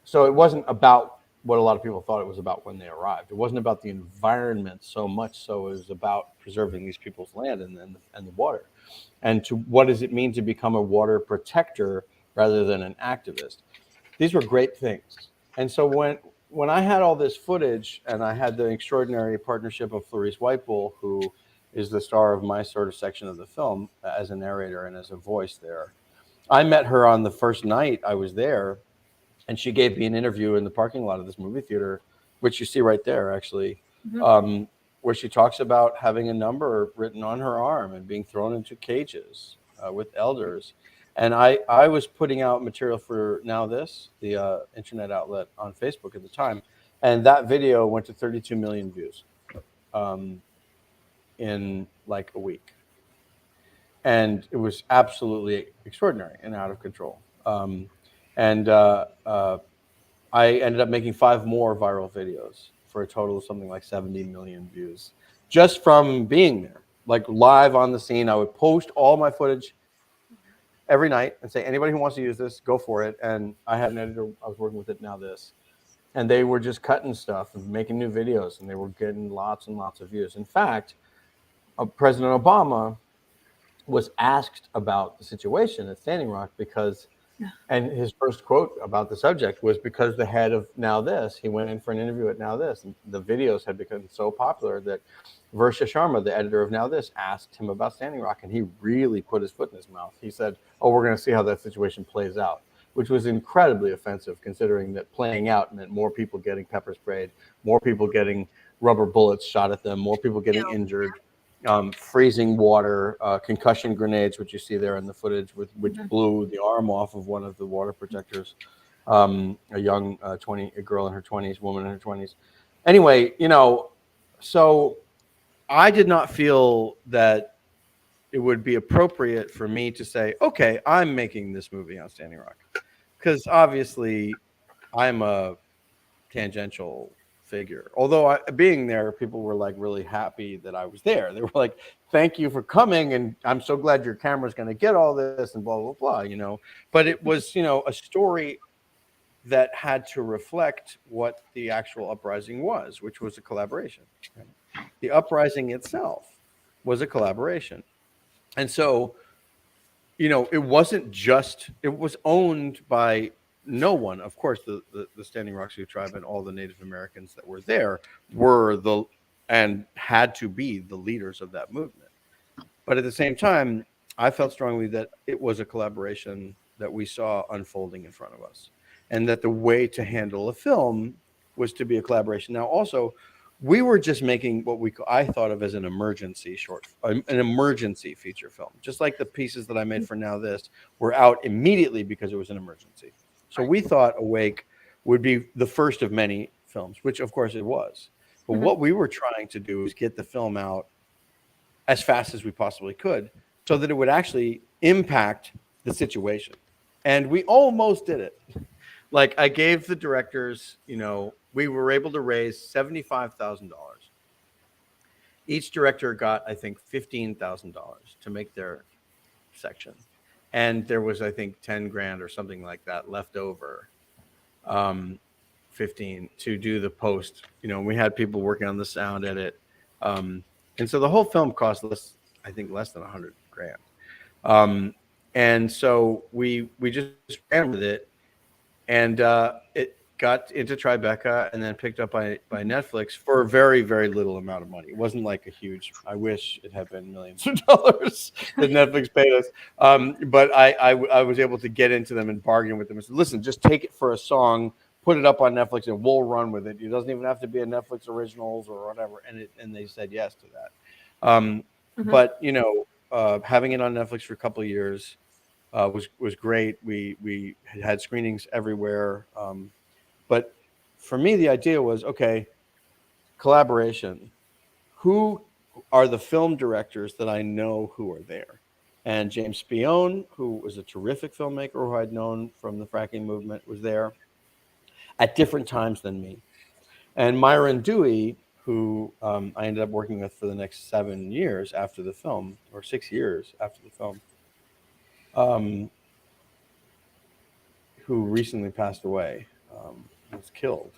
So it wasn't about what a lot of people thought it was about when they arrived. It wasn't about the environment so much, so it was about preserving these people's land and the water. And to what does it mean to become a water protector rather than an activist? These were great things. And so when I had all this footage, and I had the extraordinary partnership of Clarice Whitebull, who is the star of my sort of section of the film as a narrator and as a voice there, I met her on the first night I was there, and she gave me an interview in the parking lot of this movie theater, which you see right there, actually, where she talks about having a number written on her arm and being thrown into cages with elders. And I was putting out material for Now This, the internet outlet on Facebook at the time, and that video went to 32 million views in like a week. And it was absolutely extraordinary and out of control. I ended up making 5 more viral videos for a total of something like 70 million views, just from being there, like live on the scene. I would post all my footage every night and say, anybody who wants to use this, go for it. And I had an editor I was working with at Now This, and they were just cutting stuff and making new videos, and they were getting lots and lots of views. In fact, President Obama was asked about the situation at Standing Rock and his first quote about the subject was because the head of Now This, he went in for an interview at Now This, and the videos had become so popular that Varsha Sharma, the editor of Now This, asked him about Standing Rock, and he really put his foot in his mouth. He said, "Oh, we're going to see how that situation plays out," which was incredibly offensive, considering that playing out meant more people getting pepper sprayed, more people getting rubber bullets shot at them, more people getting injured. Freezing water, concussion grenades, which you see there in the footage, which blew the arm off of one of the water protectors, a young a girl in her 20s, woman in her 20s. Anyway, so I did not feel that it would be appropriate for me to say, okay, I'm making this movie on Standing Rock, because obviously I'm a tangential figure. Although being there, people were like really happy that I was there. They were like, "Thank you for coming, and I'm so glad your camera's going to get all this," and blah blah blah. But it was a story that had to reflect what the actual uprising was, which was a collaboration. The uprising itself was a collaboration, and so it wasn't just. It was owned by no one. Of course, the Standing Rock Sioux tribe and all the Native Americans that were there were and had to be the leaders of that movement. But at the same time, I felt strongly that it was a collaboration that we saw unfolding in front of us, and that the way to handle a film was to be a collaboration. Now, also, we were just making what I thought of as an emergency an emergency feature film, just like the pieces that I made for Now This were out immediately because it was an emergency. So we thought Awake would be the first of many films, which of course it was. But what we were trying to do was get the film out as fast as we possibly could so that it would actually impact the situation. And we almost did it. Like, I gave the directors, we were able to raise $75,000. Each director got, I think, $15,000 to make their section. And there was, I think, 10 grand or something like that left over, 15 to do the post. We had people working on the sound edit. And so the whole film cost less than 100 grand. And so we just ran with it, and it got into Tribeca and then picked up by Netflix for a very, very little amount of money. It wasn't like a huge, I wish it had been millions of dollars that Netflix paid us. But I was able to get into them and bargain with them and say, "Listen, just take it for a song, put it up on Netflix, and we'll run with it. It doesn't even have to be a Netflix originals or whatever." And they said yes to that. But having it on Netflix for a couple of years was great. We had screenings everywhere. But for me, the idea was, okay, collaboration. Who are the film directors that I know who are there? And James Spione, who was a terrific filmmaker who I'd known from the fracking movement, was there at different times than me. And Myron Dewey, who I ended up working with for the next 7 years after the film, or 6 years after the film, who recently passed away. Was killed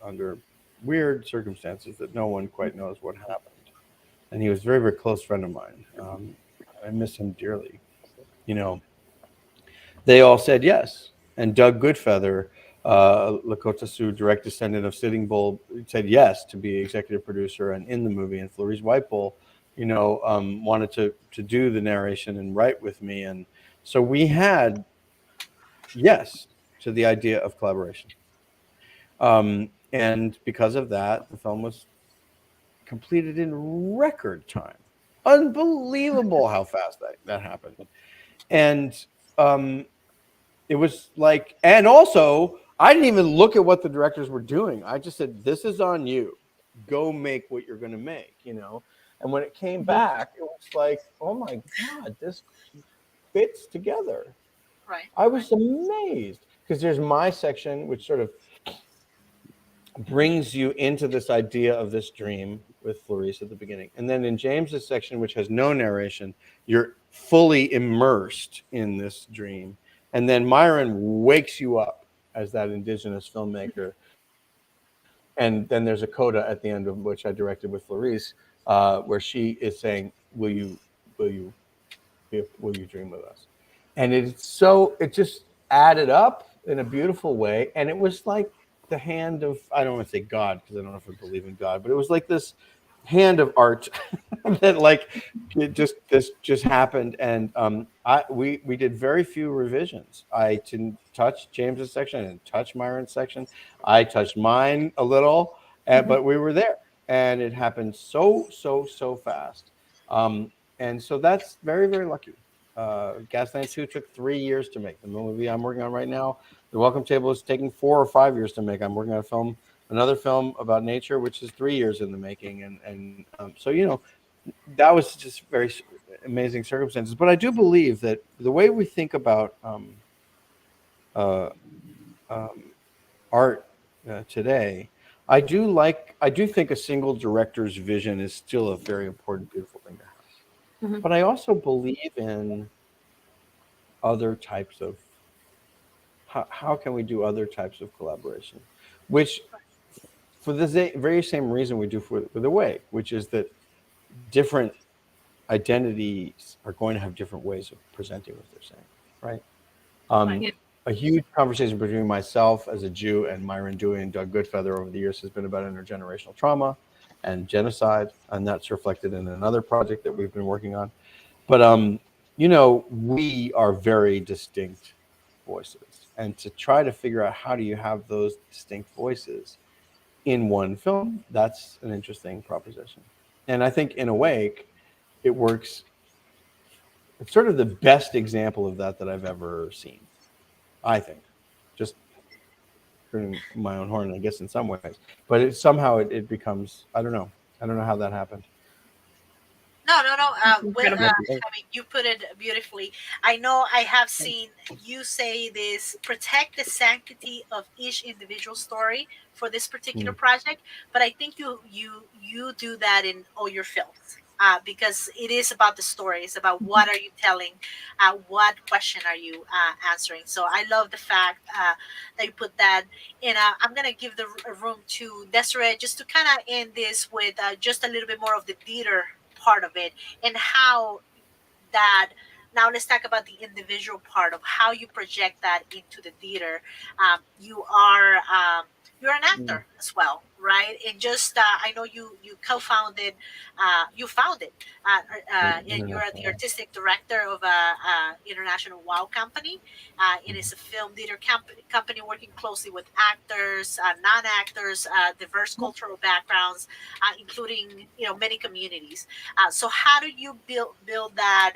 under weird circumstances that no one quite knows what happened. And he was a very, very close friend of mine. I miss him dearly. They all said yes. And Doug Goodfeather, Lakota Sioux direct descendant of Sitting Bull, said yes to be executive producer and in the movie. And Florice Whitebull, wanted to do the narration and write with me. And so we had yes to the idea of collaboration. And because of that, the film was completed in record time. Unbelievable how fast that happened. And it was like, and also, I didn't even look at what the directors were doing. I just said, "This is on you. Go make what you're going to make," And when it came back, it was like, oh my God, this fits together. Right. I was amazed, because there's my section, which sort of brings you into this idea of this dream with Florice at the beginning. And then in James's section, which has no narration, you're fully immersed in this dream. And then Myron wakes you up as that indigenous filmmaker. And then there's a coda at the end of which I directed with Florice where she is saying, will you dream with us? And it just added up in a beautiful way. And it was like the hand of, I don't want to say God, because I don't know if I believe in God, but it was like this hand of art that like this just happened. And we did very few revisions. I didn't touch James's section, I didn't touch Myron's section. I touched mine a little, but we were there, and it happened so fast. And so that's very, very lucky. GASLAND 2 took 3 years to make. The movie I'm working on right now, The Welcome Table, is taking 4 or 5 years to make. I'm working on another film about nature, which is 3 years in the making. And so, that was just very amazing circumstances. But I do believe that the way we think about art today, I do think a single director's vision is still a very important, beautiful thing to have. But I also believe in other types of, how can we do other types of collaboration, which for the very same reason we do for the way, which is that different identities are going to have different ways of presenting what they're saying, right? A huge conversation between myself as a Jew and Myron Dewey and Doug Goodfeather over the years has been about intergenerational trauma and genocide, and that's reflected in another project that we've been working on. But we are very distinct voices, and to try to figure out how do you have those distinct voices in one film, that's an interesting proposition. And I think in Awake, it works. It's sort of the best example of that I've ever seen, I think. Just turning my own horn, I guess, in some ways. But it becomes, I don't know how that happened. No. You put it beautifully. I know I have seen you say this: protect the sanctity of each individual story for this particular project. But I think you do that in all your films. Because it is about the story. It's about what are you telling, what question are you answering. So I love the fact that you put that in. I'm going to give the room to Desiree just to kind of end this with just a little bit more of the theater part of it, and how that. Now let's talk about the individual part of how you project that into the theater. You're an actor as well, right? And just I know you co-founded, you founded, and you're the artistic director of a international WOW company. It is a film theater company working closely with actors, non-actors, diverse cultural backgrounds, including many communities. So how do you build that?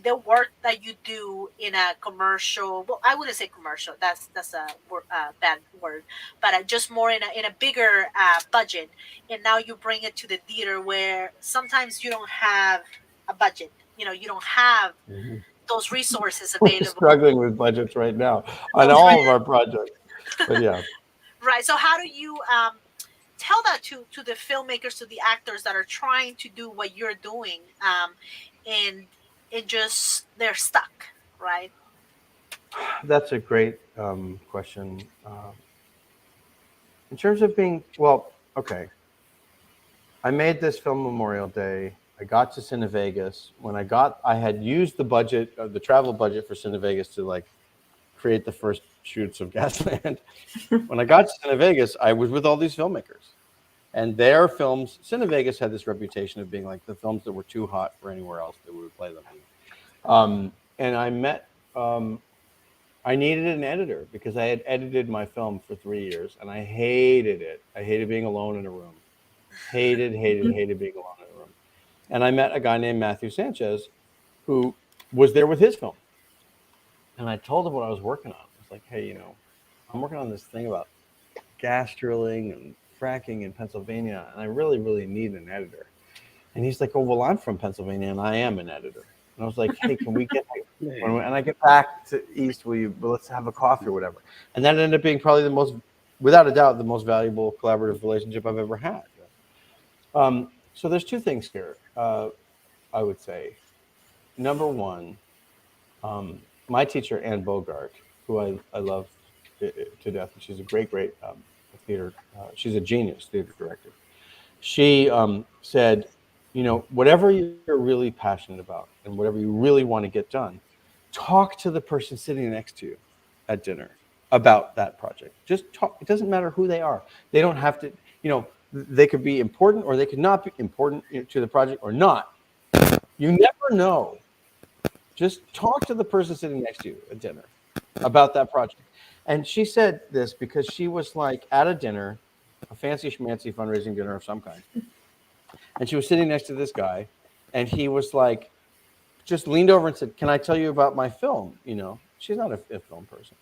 The work that you do in a commercial, well, I wouldn't say commercial, that's a bad word, but just more in a bigger budget, and now you bring it to the theater where sometimes you don't have a budget, you don't have those resources available. We're struggling with budgets right now on all of our projects, but yeah. Right, so how do you tell that to the filmmakers, to the actors that are trying to do what you're doing, and they're stuck, right? That's a great question. In terms of being, okay. I made this film Memorial Day. I got to Cine Vegas. I had used the budget, the travel budget for Cine Vegas to create the first shoots of GASLAND. When I got to Cine Vegas, I was with all these filmmakers. And their films, Cine Vegas had this reputation of being like the films that were too hot for anywhere else that we would play them in. And I met, I needed an editor because I had edited my film for 3 years and I hated it. I hated being alone in a room. Hated being alone in a room. And I met a guy named Matthew Sanchez who was there with his film. And I told him what I was working on. I was like, hey, I'm working on this thing about gas drilling and fracking in Pennsylvania, and I really, really need an editor. And he's like, oh, well, I'm from Pennsylvania, and I am an editor. And I was like, hey, can we get, when I get back to East, let's have a coffee or whatever. And that ended up being probably without a doubt, the most valuable collaborative relationship I've ever had. So there's two things here, I would say. Number one, my teacher, Ann Bogart, who I love to death, and she's a great theater. She's a genius theater director. She said, you know, whatever you're really passionate about and whatever you really want to get done, talk to the person sitting next to you at dinner about that project. Just talk. It doesn't matter who they are. They don't have to, you know, they could be important or they could not be important to the project or not. You never know. Just talk to the person sitting next to you at dinner about that project. And she said this because she was like at a dinner, a fancy schmancy fundraising dinner of some kind. And she was sitting next to this guy, and he was like, just leaned over and said, "Can I tell you about my film?" You know, she's not a film person.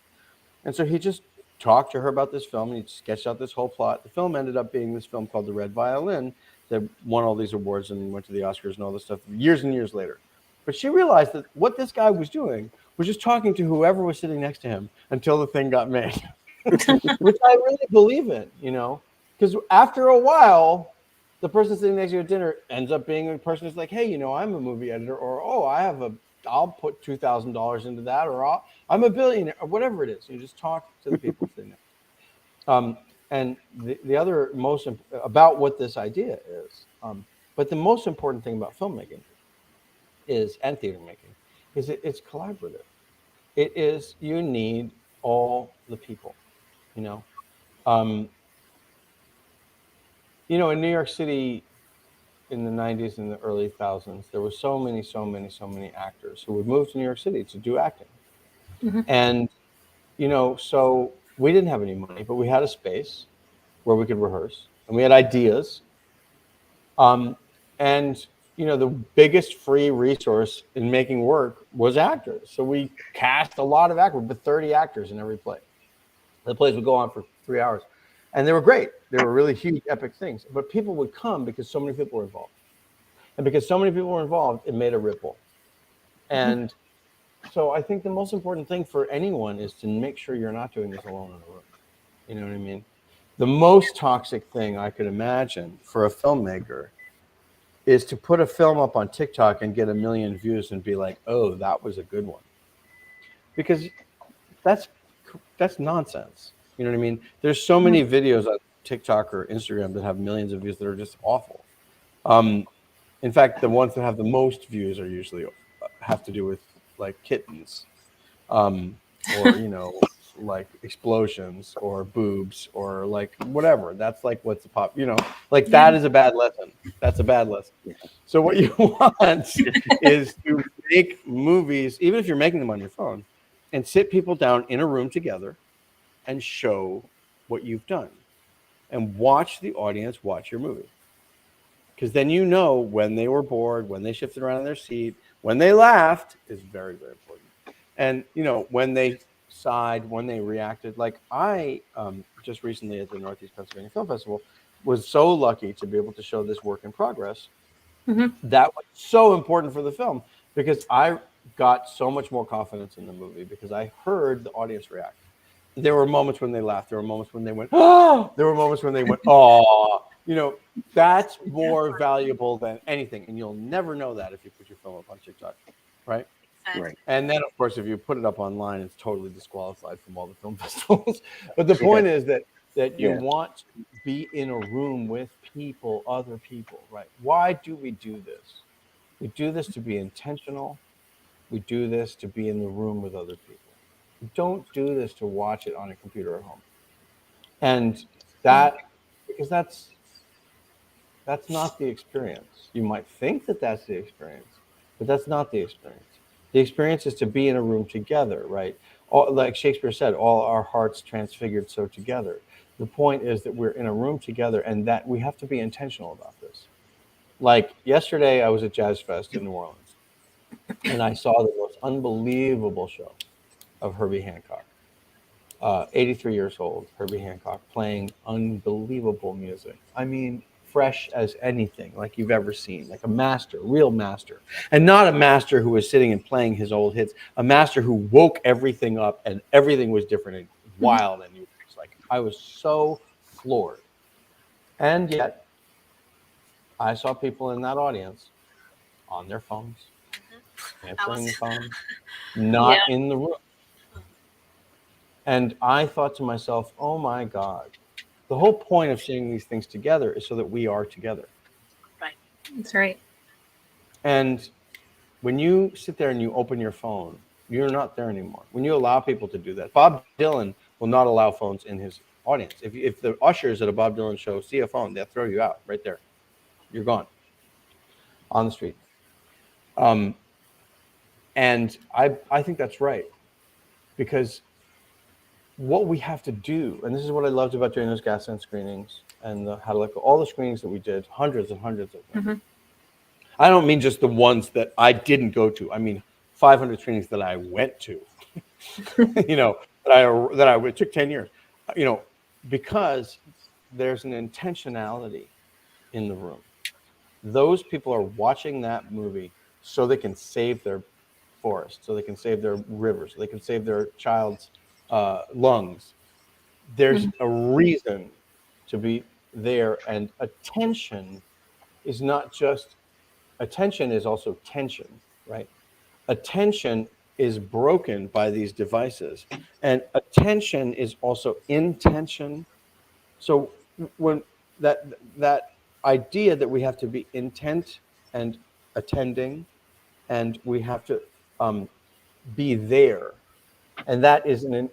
And so he just talked to her about this film, and he sketched out this whole plot. The film ended up being this film called The Red Violin that won all these awards and went to the Oscars and all this stuff years and years later. But she realized that what this guy was doing was just talking to whoever was sitting next to him until the thing got made, which I really believe in, you know, because after a while, the person sitting next to you at dinner ends up being a person who's like, "Hey, you know, I'm a movie editor," or "Oh, I'll put $2,000 into that," or "I'm a billionaire," or whatever it is. You just talk to the people sitting there. And the other most about what this idea is, but the most important thing about filmmaking is, and theater making, is it's collaborative. It is, you need all the people, you know. You know, in New York City in the 90s and the early thousands, there were so many actors who would move to New York City to do acting. Mm-hmm. And, you know, so we didn't have any money, but we had a space where we could rehearse and we had ideas. And, you know, the biggest free resource in making work was actors. So we cast a lot of actors, but 30 actors in every play. The plays would go on for 3 hours. And they were great. They were really huge, epic things. But people would come because so many people were involved. And because so many people were involved, it made a ripple. And so I think the most important thing for anyone is to make sure you're not doing this alone in a room. You know what I mean? The most toxic thing I could imagine for a filmmaker is to put a film up on TikTok and get 1 million views and be like, "Oh, that was a good one." Because that's nonsense. You know what I mean? There's so many videos on TikTok or Instagram that have millions of views that are just awful. In fact, the ones that have the most views are usually have to do with like kittens, or, you know, like explosions or boobs or like whatever. That's like what's the pop, you know, like that is a bad lesson. That's a bad lesson. So what you want is to make movies, even if you're making them on your phone, and sit people down in a room together and show what you've done and watch the audience watch your movie. Because then you know when they were bored, when they shifted around in their seat, when they laughed is very, very important. And, you know, when they sighed, when they reacted. Like I just recently at the Northeast Pennsylvania Film Festival was so lucky to be able to show this work in progress. Mm-hmm. That was so important for the film because I got so much more confidence in the movie because I heard the audience react. There were moments when they laughed. There were moments when they went, "Oh!" There were moments when they went, "Oh!" You know, that's more valuable than anything. And you'll never know that if you put your film up on TikTok, right? Right. And then, of course, if you put it up online, it's totally disqualified from all the film festivals. But the point is that you want to be in a room with people, other people, right? Why do we do this? We do this to be intentional. We do this to be in the room with other people. We don't do this to watch it on a computer at home. And because that's not the experience. You might think that that's the experience, but that's not the experience. The experience is to be in a room together, right? Like Shakespeare said, all our hearts transfigured so together. The point is that we're in a room together and that we have to be intentional about this. Like yesterday, I was at Jazz Fest in New Orleans and I saw the most unbelievable show of Herbie Hancock. 83 years old, Herbie Hancock, playing unbelievable music. I mean, fresh as anything like you've ever seen, like a master, real master. And not a master who was sitting and playing his old hits, a master who woke everything up and everything was different and wild. And like, I was so floored. And yet, I saw people in that audience on their phones, answering the phone, not in the room. And I thought to myself, oh my God, The whole point of seeing these things together is so that we are together. Right. That's right. And when you sit there and you open your phone, you're not there anymore. When you allow people to do that, Bob Dylan will not allow phones in his audience. If the ushers at a Bob Dylan show see a phone, they'll throw you out right there. You're gone on the street. And I think that's right, because what we have to do, and this is what I loved about doing those GASLAND screenings and the How to Let Go, all the screenings that we did, hundreds and hundreds of them. Mm-hmm. I don't mean just the ones that I didn't go to. I mean 500 screenings that I went to. You know, it took 10 years. You know, because there's an intentionality in the room. Those people are watching that movie so they can save their forest, so they can save their rivers, so they can save their child's lungs. There's a reason to be there, and attention is not just attention, is also tension, right? Attention is broken by these devices, and attention is also intention. So when that idea that we have to be intent and attending, and we have to be there, and that is the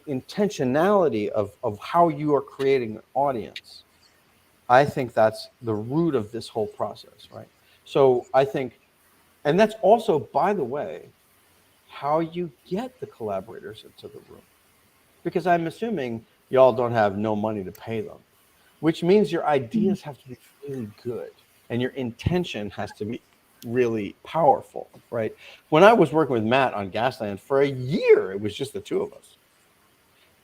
intentionality of how you are creating an audience. I think that's the root of this whole process, right? So I think, and that's also, by the way, how you get the collaborators into the room, because I'm assuming y'all don't have no money to pay them, which means your ideas have to be really good and your intention has to be really powerful, right? When I was working with Matt on GASLAND for a year, it was just the two of us,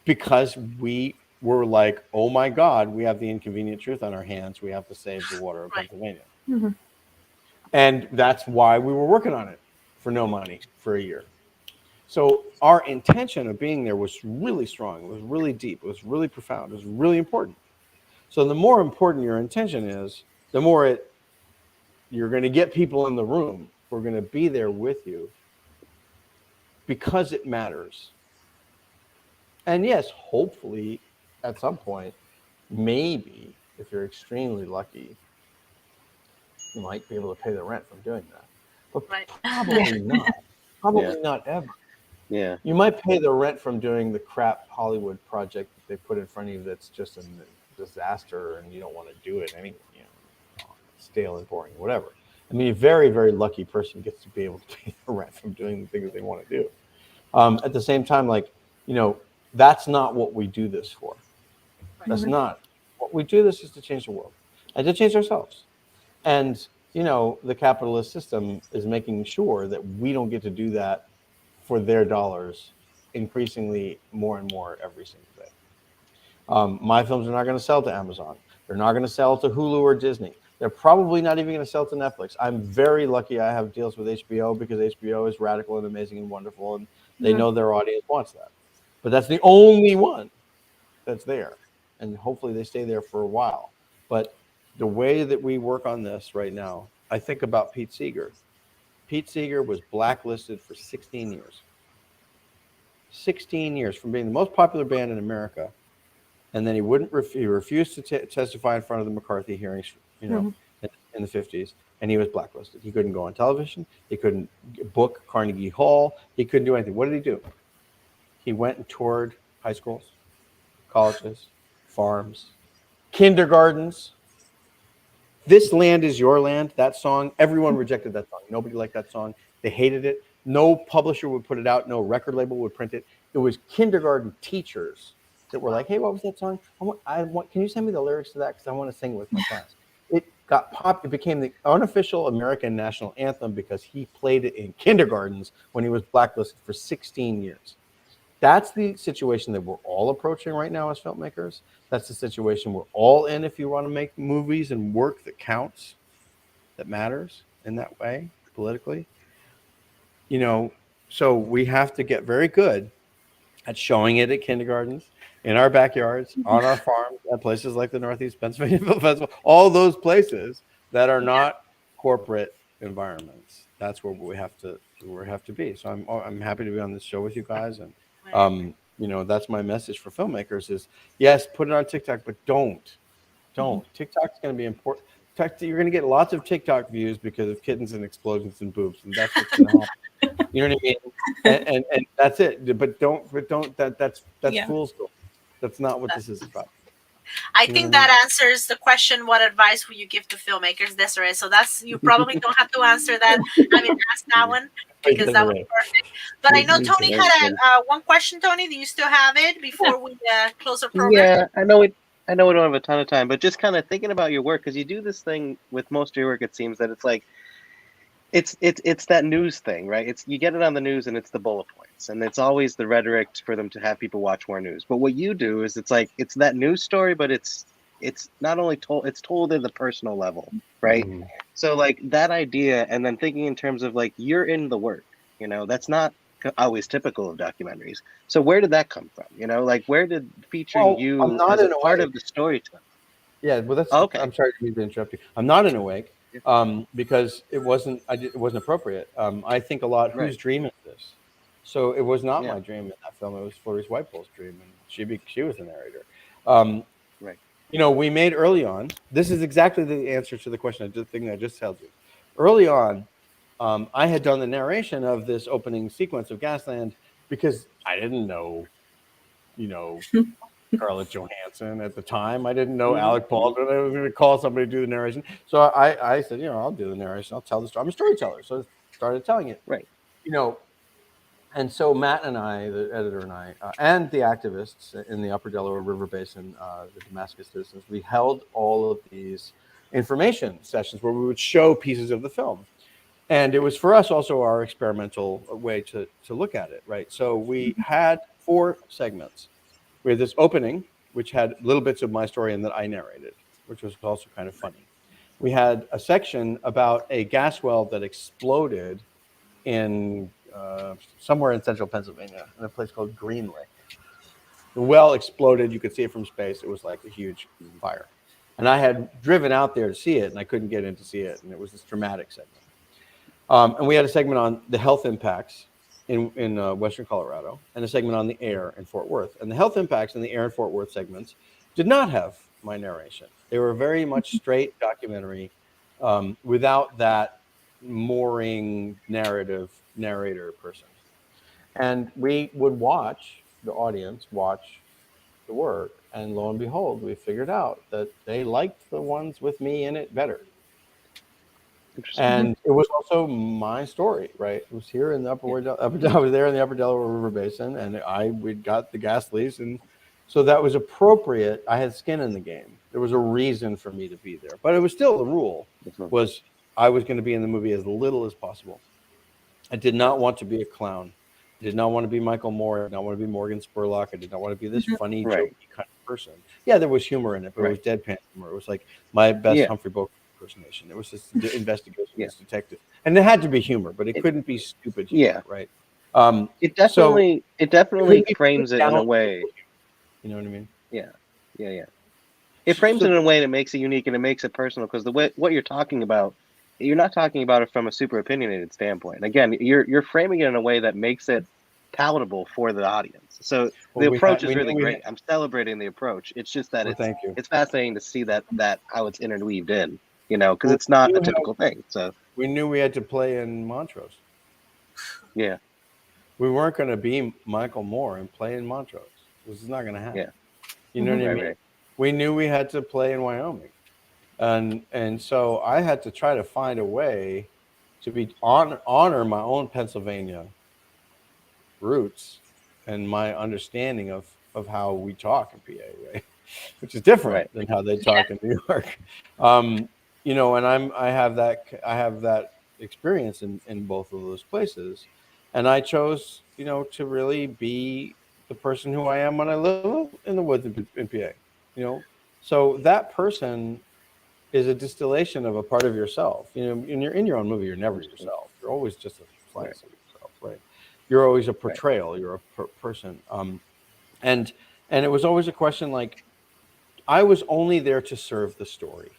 because we were like, oh my God, we have the inconvenient truth on our hands. We have to save the water of Pennsylvania. Mm-hmm. And that's why we were working on it for no money for a year. So our intention of being there was really strong. It was really deep. It was really profound. It was really important. So the more important your intention is, the more you're going to get people in the room who are going to be there with you, because it matters. And yes, hopefully at some point, maybe if you're extremely lucky, you might be able to pay the rent from doing that. But probably not. Probably not ever. Yeah. You might pay the rent from doing the crap Hollywood project that they put in front of you that's just a disaster and you don't want to do it anyway, you know, stale and boring, whatever. I mean, a very, very lucky person gets to be able to pay the rent from doing the things they want to do. At the same time, like, you know, that's not what we do this for. That's not. What we do this is to change the world and to change ourselves. And, you know, the capitalist system is making sure that we don't get to do that for their dollars increasingly more and more every single day. My films are not going to sell to Amazon. They're not going to sell to Hulu or Disney. They're probably not even going to sell to Netflix. I'm very lucky I have deals with HBO, because HBO is radical and amazing and wonderful, and they know their audience wants that. But that's the only one that's there. And hopefully they stay there for a while. But the way that we work on this right now, I think about Pete Seeger. Pete Seeger was blacklisted for 16 years. 16 years from being the most popular band in America. And then he refused to testify in front of the McCarthy hearings, you know, in the 50s. And he was blacklisted. He couldn't go on television. He couldn't book Carnegie Hall. He couldn't do anything. What did he do? He went and toured high schools, colleges, farms, kindergartens. This Land Is Your Land, that song, everyone rejected that song. Nobody liked that song. They hated it. No publisher would put it out. No record label would print it. It was kindergarten teachers that were like, hey, what was that song? Can you send me the lyrics to that? Because I want to sing it with my class. It got popped. It became the unofficial American national anthem because he played it in kindergartens when he was blacklisted for 16 years. That's the situation that we're all approaching right now as filmmakers. That's the situation we're all in if you want to make movies and work that counts, that matters in that way, politically. You know, so we have to get very good at showing it at kindergartens, in our backyards, on our farms, at places like the Northeast Pennsylvania Film Festival, all those places that are not corporate environments. That's where we have to be. So I'm happy to be on this show with you guys, and That's my message for filmmakers is, yes, put it on TikTok, but don't. TikTok's going to be important. You're going to get lots of TikTok views because of kittens and explosions and boobs, and that's what's going to happen. You know what I mean? And that's it. But don't. That's fool's gold. That's not what this is about. I think that answers the question, what advice would you give to filmmakers, Desiree? So you probably don't have to answer that. Ask that one because that was perfect. But I know Tony had one question. Tony, do you still have it before we close our program? Yeah, I know we don't have a ton of time, but just kind of thinking about your work, because you do this thing with most of your work, it seems that it's like, it's that news thing, right? You get it on the news and it's the bullet points, and it's always the rhetoric for them to have people watch more news. But what you do is it's that news story, but it's not only told, it's told at the personal level, right? Mm-hmm. So like that idea, and then thinking in terms of like you're in the work, that's not always typical of documentaries. So where did that come from? Like where did featuring you as a part of the storytelling? Yeah, well, that's okay. I'm sorry to interrupt you. I'm not in Awake. Because it wasn't appropriate. I think a lot. Whose dream is this? So it was not my dream in that film. It was Florence Whitepul's dream, and she was the narrator. Right. We made early on. This is exactly the answer to the question. I just told you. Early on, I had done the narration of this opening sequence of GASLAND because I didn't know, Scarlett Johansson at the time. I didn't know Alec Baldwin. I was going to call somebody to do the narration. So I said, I'll do the narration. I'll tell the story. I'm a storyteller. So I started telling it. Right. And so Matt and I, the editor and I, and the activists in the Upper Delaware River Basin, the Damascus citizens, we held all of these information sessions where we would show pieces of the film. And it was for us also our experimental way to look at it, right? So we had 4 segments. We had this opening, which had little bits of my story and that I narrated, which was also kind of funny. We had a section about a gas well that exploded in somewhere in central Pennsylvania, in a place called Green Lake. The well exploded. You could see it from space. It was like a huge fire. And I had driven out there to see it, and I couldn't get in to see it. And it was this dramatic segment. And we had a segment on the health impacts in Western Colorado, and a segment on the air in Fort Worth. And the health impacts in the air and Fort Worth segments did not have my narration. They were very much straight documentary without that mooring narrator person. And we would watch, the audience watch the work, and lo and behold, we figured out that they liked the ones with me in it better. And it was also my story, right? It was here in the I was there in the Upper Delaware River Basin, and we'd got the gas lease, and so that was appropriate. I had skin in the game. There was a reason for me to be there, but it was still the rule was I was going to be in the movie as little as possible. I did not want to be a clown. I did not want to be Michael Moore. I did not want to be Morgan Spurlock. I did not want to be this funny, jokey kind of person. Yeah, there was humor in it, but it was deadpan humor. It was like my best Humphrey Bogart impersonation. It was this investigation, this detective, and it had to be humor, but it couldn't be stupid humor, right? It definitely frames it in a way. You know what I mean? Yeah. It frames it in a way that makes it unique and it makes it personal, because what you're talking about, you're not talking about it from a super opinionated standpoint. Again, you're framing it in a way that makes it palatable for the audience. So the approach is really great. I'm celebrating the approach. It's just that it's fascinating to see that how it's interweaved in, because it's not a typical thing. So we knew we had to play in Montrose. Yeah. We weren't going to be Michael Moore and play in Montrose. This is not going to happen. Yeah. You know what I mean? Right. We knew we had to play in Wyoming. And so I had to try to find a way to honor my own Pennsylvania roots and my understanding of how we talk in PA, right? Which is different than how they talk in New York. And I have that experience in both of those places. And I chose, to really be the person who I am when I live in the woods in PA, So that person is a distillation of a part of yourself. When you're in your own movie, you're never yourself. You're always just a slice of yourself, right? You're always a portrayal. You're a person. And it was always a question like, I was only there to serve the story.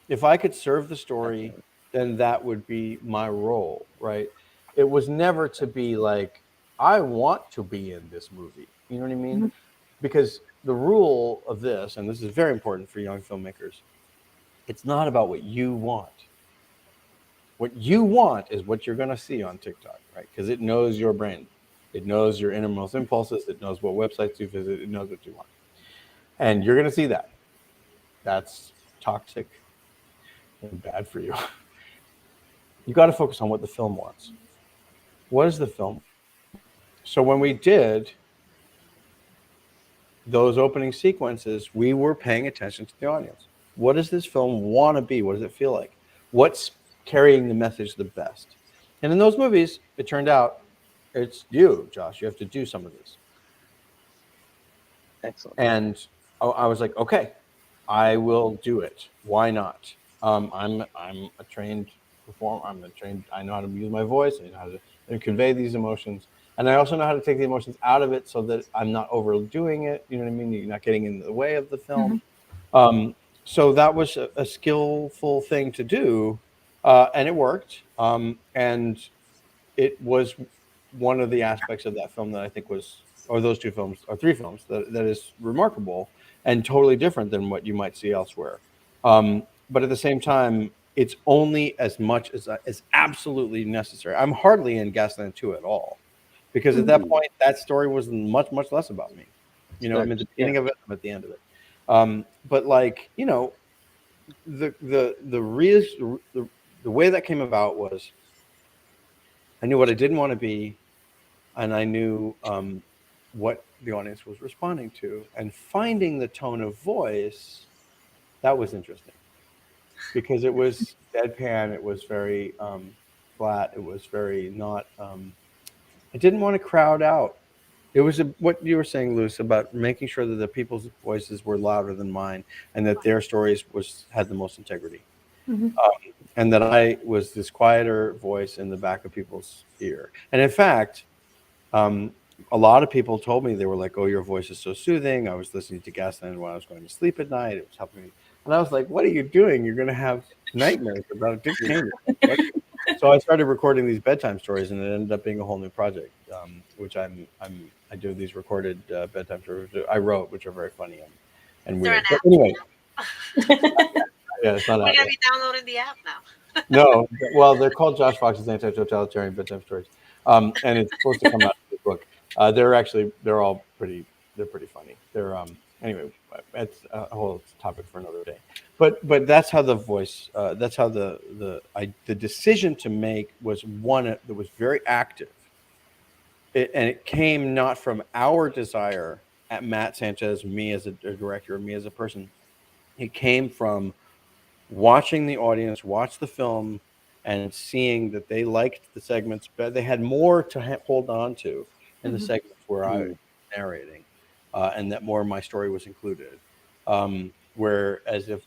If I could serve the story, then that would be my role, right? It was never to be like I want to be in this movie. You know what I mean? Because the rule of this, and this is very important for young filmmakers, it's not about what you want. What you want is what you're going to see on TikTok, right? Because it knows your brain. It knows your innermost impulses. It knows what websites you visit. It knows what you want. And you're going to see that. That's toxic and bad for you. You got to focus on what the film wants. What is the film? So when we did those opening sequences, we were paying attention to the audience. What does this film want to be? What does it feel like? What's carrying the message the best? And in those movies, it turned out it's you, Josh. You have to do some of this. Excellent. And I was like, okay, I will do it. Why not? I'm a trained performer. I know how to use my voice. I know how to convey these emotions. And I also know how to take the emotions out of it so that I'm not overdoing it. You know what I mean? You're not getting in the way of the film. So that was a skillful thing to do. And it worked. And it was one of the aspects of that film that I think was, or those two films, or three films, that is remarkable and totally different than what you might see elsewhere. But at the same time, it's only as much as absolutely necessary. I'm hardly in GASLAND 2 at all. Because at that point, that story was much, much less about me. You know, I'm at the beginning of it, I'm at the end of it. But like, you know, the way that came about was I knew what I didn't want to be, and I knew what the audience was responding to. And finding the tone of voice, that was interesting. Because it was deadpan, it was very flat, it was very not... I didn't want to crowd out. It was what you were saying, Luce, about making sure that the people's voices were louder than mine and that their stories had the most integrity. And that I was this quieter voice in the back of people's ear. And in fact, a lot of people told me, they were like, oh, your voice is so soothing. I was listening to GASLAND when I was going to sleep at night. It was helping me. And I was like, what are you doing? You're going to have nightmares about Dick Cheney. So I started recording these bedtime stories, and it ended up being a whole new project, which I do these recorded bedtime stories I wrote, which are very funny and weird. But anyway, yeah, it's not. We're gonna be downloading the app now. No, well, they're called Josh Fox's Anti-Totalitarian Bedtime Stories, and it's supposed to come out in the book. They're all pretty funny. They're anyway, it's a whole topic for another day. But that's how the voice, that's how the decision to make was one that was very active. And it came not from our desire at Matt Sanchez, me as a director, me as a person. It came from watching the audience watch the film and seeing that they liked the segments, but they had more to hold on to in the segments where I was narrating, and that more of my story was included. Whereas if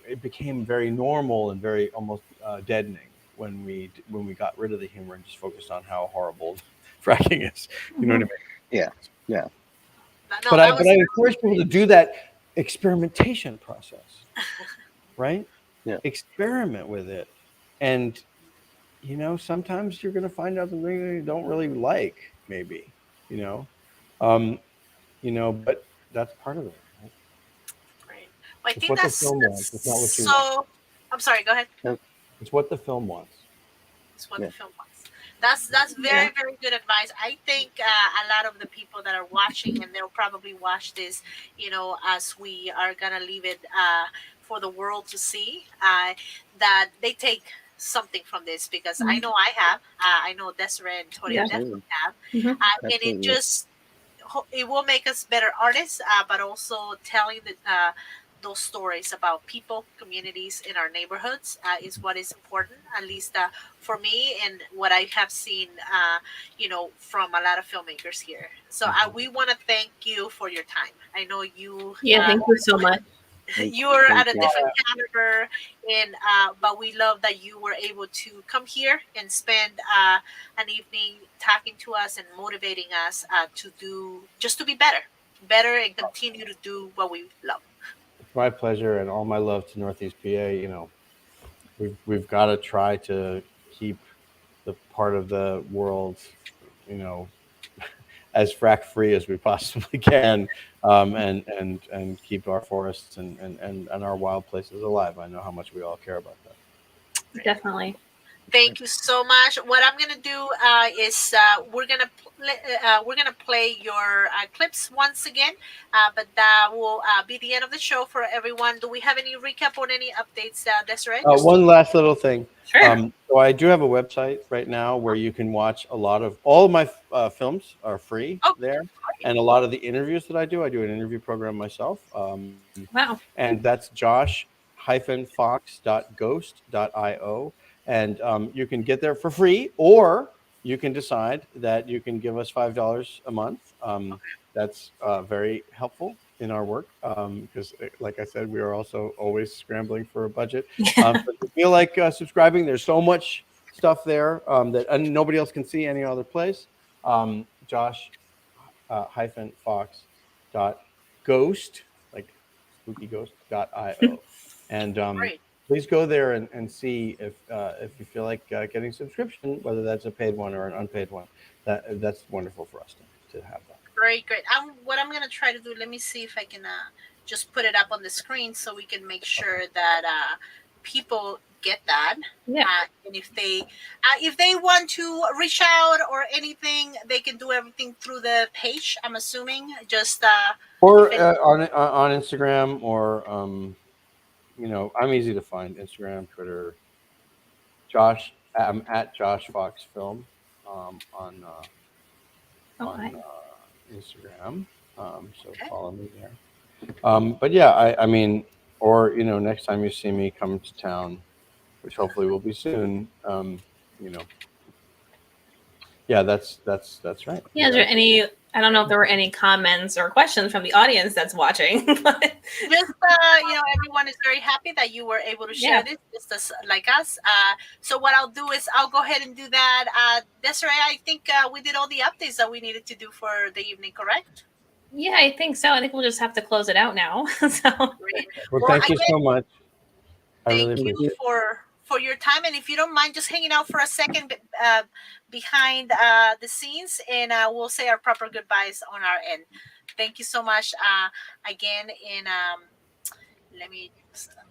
it became very normal and very almost deadening when we got rid of the humor and just focused on how horrible fracking is. You know what I mean? Yeah. But I encourage people to do that experimentation process, right? Yeah. Experiment with it, and you know, sometimes you're going to find out something you don't really like, maybe, you know, but that's part of it. Right? Right. Well, I It's think what that's the film wants. It's not what you want. I'm sorry. Go ahead. It's what the film wants. It's what the film wants. That's very, very good advice. I think a lot of the people that are watching, and they'll probably watch this, you know, as we are gonna leave it for the world to see, that they take something from this, because I know I have. I know Desiree and Tori definitely have, and it will make us better artists, but also telling those stories about people, communities in our neighborhoods is what is important, at least for me, and what I have seen, you know, from a lot of filmmakers here. So we want to thank you for your time. I know you. Thank you so much. You're at a different caliber, and but we love that you were able to come here and spend an evening talking to us and motivating us to be better, and continue to do what we love. It's my pleasure, and all my love to Northeast PA. You know, we've got to try to keep the part of the world, you know, as frack free as we possibly can, and keep our forests and our wild places alive. I know how much we all care about that. Definitely. Thank you so much. What I'm gonna do is we're gonna play your clips once again, but that will be the end of the show for everyone. Do we have any recap or any updates, Desiree? One last little thing. Sure. So I do have a website right now where you can watch all of my films are free there, and a lot of the interviews that I do an interview program myself. Wow. And that's josh-fox.ghost.io. And you can get there for free, or you can decide that you can give us $5 a month. That's very helpful in our work because, like I said, we are also always scrambling for a budget. But if you feel like subscribing, there's so much stuff there that nobody else can see any other place. Josh-fox.ghost, like spooky ghost.io. And please go there and see if you feel like getting a subscription, whether that's a paid one or an unpaid one. That's wonderful for us to have that. Great. What I'm going to try to do, let me see if I can just put it up on the screen so we can make sure that people get that. Yeah. And if they want to reach out or anything, they can do everything through the page, I'm assuming. Just or on Instagram or I'm easy to find. Instagram, Twitter. I'm at Josh Fox Film on Instagram. So follow me there. But yeah, I mean, or next time you see me come to town, which hopefully will be soon. Yeah, that's right. Yeah, is there any? I don't know if there were any comments or questions from the audience that's watching. But just everyone is very happy that you were able to share this, just as, like us. So what I'll do is I'll go ahead and do that. Desiree, I think we did all the updates that we needed to do for the evening, correct? Yeah, I think so. I think we'll just have to close it out now. Well, thank you so much. Thank you for your time, and if you don't mind just hanging out for a second behind the scenes, and we'll say our proper goodbyes on our end. Thank you so much again, and I'm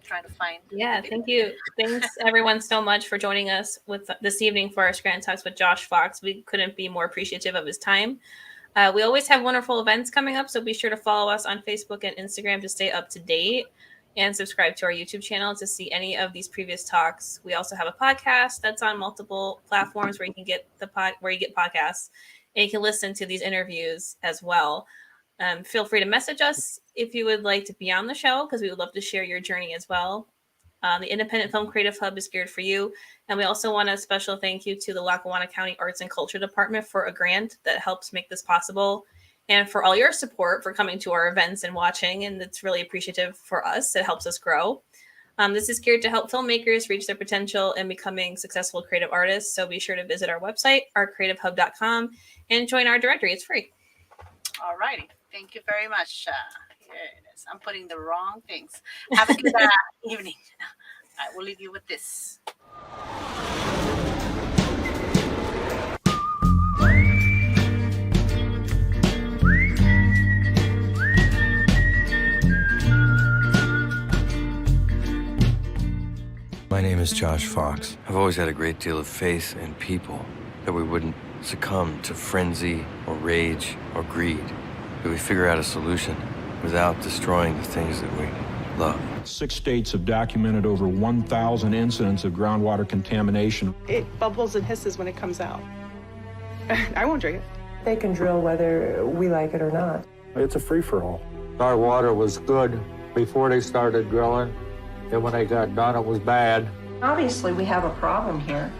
trying to find. Yeah, thank you. Thanks everyone so much for joining us with this evening for our Scranton Talks with Josh Fox. We couldn't be more appreciative of his time. We always have wonderful events coming up, so be sure to follow us on Facebook and Instagram to stay up to date, and subscribe to our YouTube channel to see any of these previous talks. We also have a podcast that's on multiple platforms where you can get where you get podcasts, and you can listen to these interviews as well. Feel free to message us if you would like to be on the show, because we would love to share your journey as well. The Independent Film Creative Hub is geared for you. And we also want a special thank you to the Lackawanna County Arts and Culture Department for a grant that helps make this possible, and for all your support for coming to our events and watching. And it's really appreciative for us. It helps us grow. This is geared to help filmmakers reach their potential and becoming successful creative artists. So be sure to visit our website, ourcreativehub.com, and join our directory. It's free. All righty. Thank you very much. Here it is. I'm putting the wrong things. Have a good evening. I will leave you with this. My name is Josh Fox. I've always had a great deal of faith in people, that we wouldn't succumb to frenzy or rage or greed, that we figure out a solution without destroying the things that we love. 6 states have documented over 1,000 incidents of groundwater contamination. It bubbles and hisses when it comes out. I won't drink it. They can drill whether we like it or not. It's a free-for-all. Our water was good before they started drilling. Then when they got done, it was bad. Obviously, we have a problem here.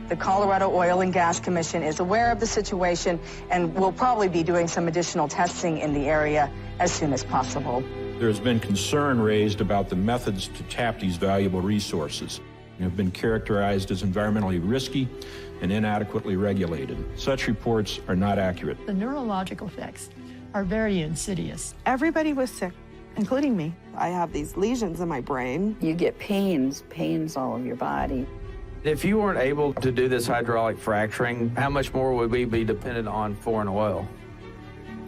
The Colorado Oil and Gas Commission is aware of the situation and will probably be doing some additional testing in the area as soon as possible. There's been concern raised about the methods to tap these valuable resources. They have been characterized as environmentally risky and inadequately regulated. Such reports are not accurate. The neurological effects are very insidious. Everybody was sick, including me. I have these lesions in my brain. You get pains all over your body. If you weren't able to do this hydraulic fracturing, how much more would we be dependent on foreign oil?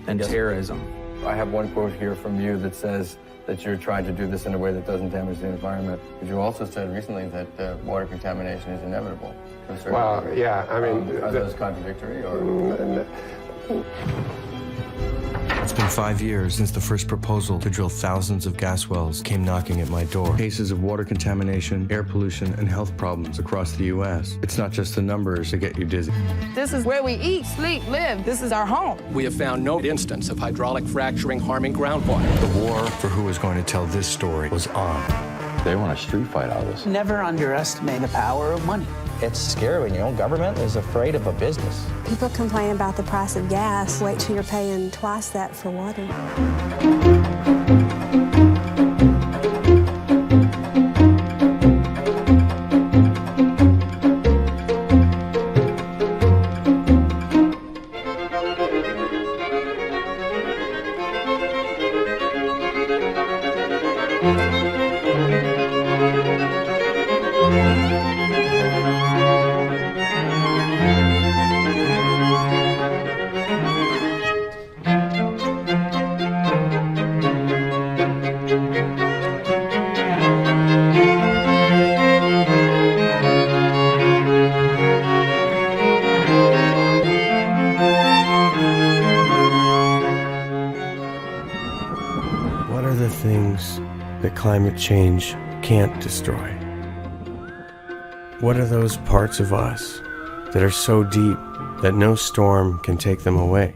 and terrorism. I have one quote here from you that says that you're trying to do this in a way that doesn't damage the environment. But you also said recently that water contamination is inevitable. Well, yeah, I mean... are those contradictory, or...? It's been 5 years since the first proposal to drill thousands of gas wells came knocking at my door. Cases of water contamination, air pollution, and health problems across the U.S. It's not just the numbers that get you dizzy. This is where we eat, sleep, live. This is our home. We have found no instance of hydraulic fracturing harming groundwater. The war for who is going to tell this story was on. They want a street fight out of this. Never underestimate the power of money. It's scary when, government is afraid of a business. People complain about the price of gas. Wait till you're paying twice that for water. What are the things that climate change can't destroy? What are those parts of us that are so deep that no storm can take them away?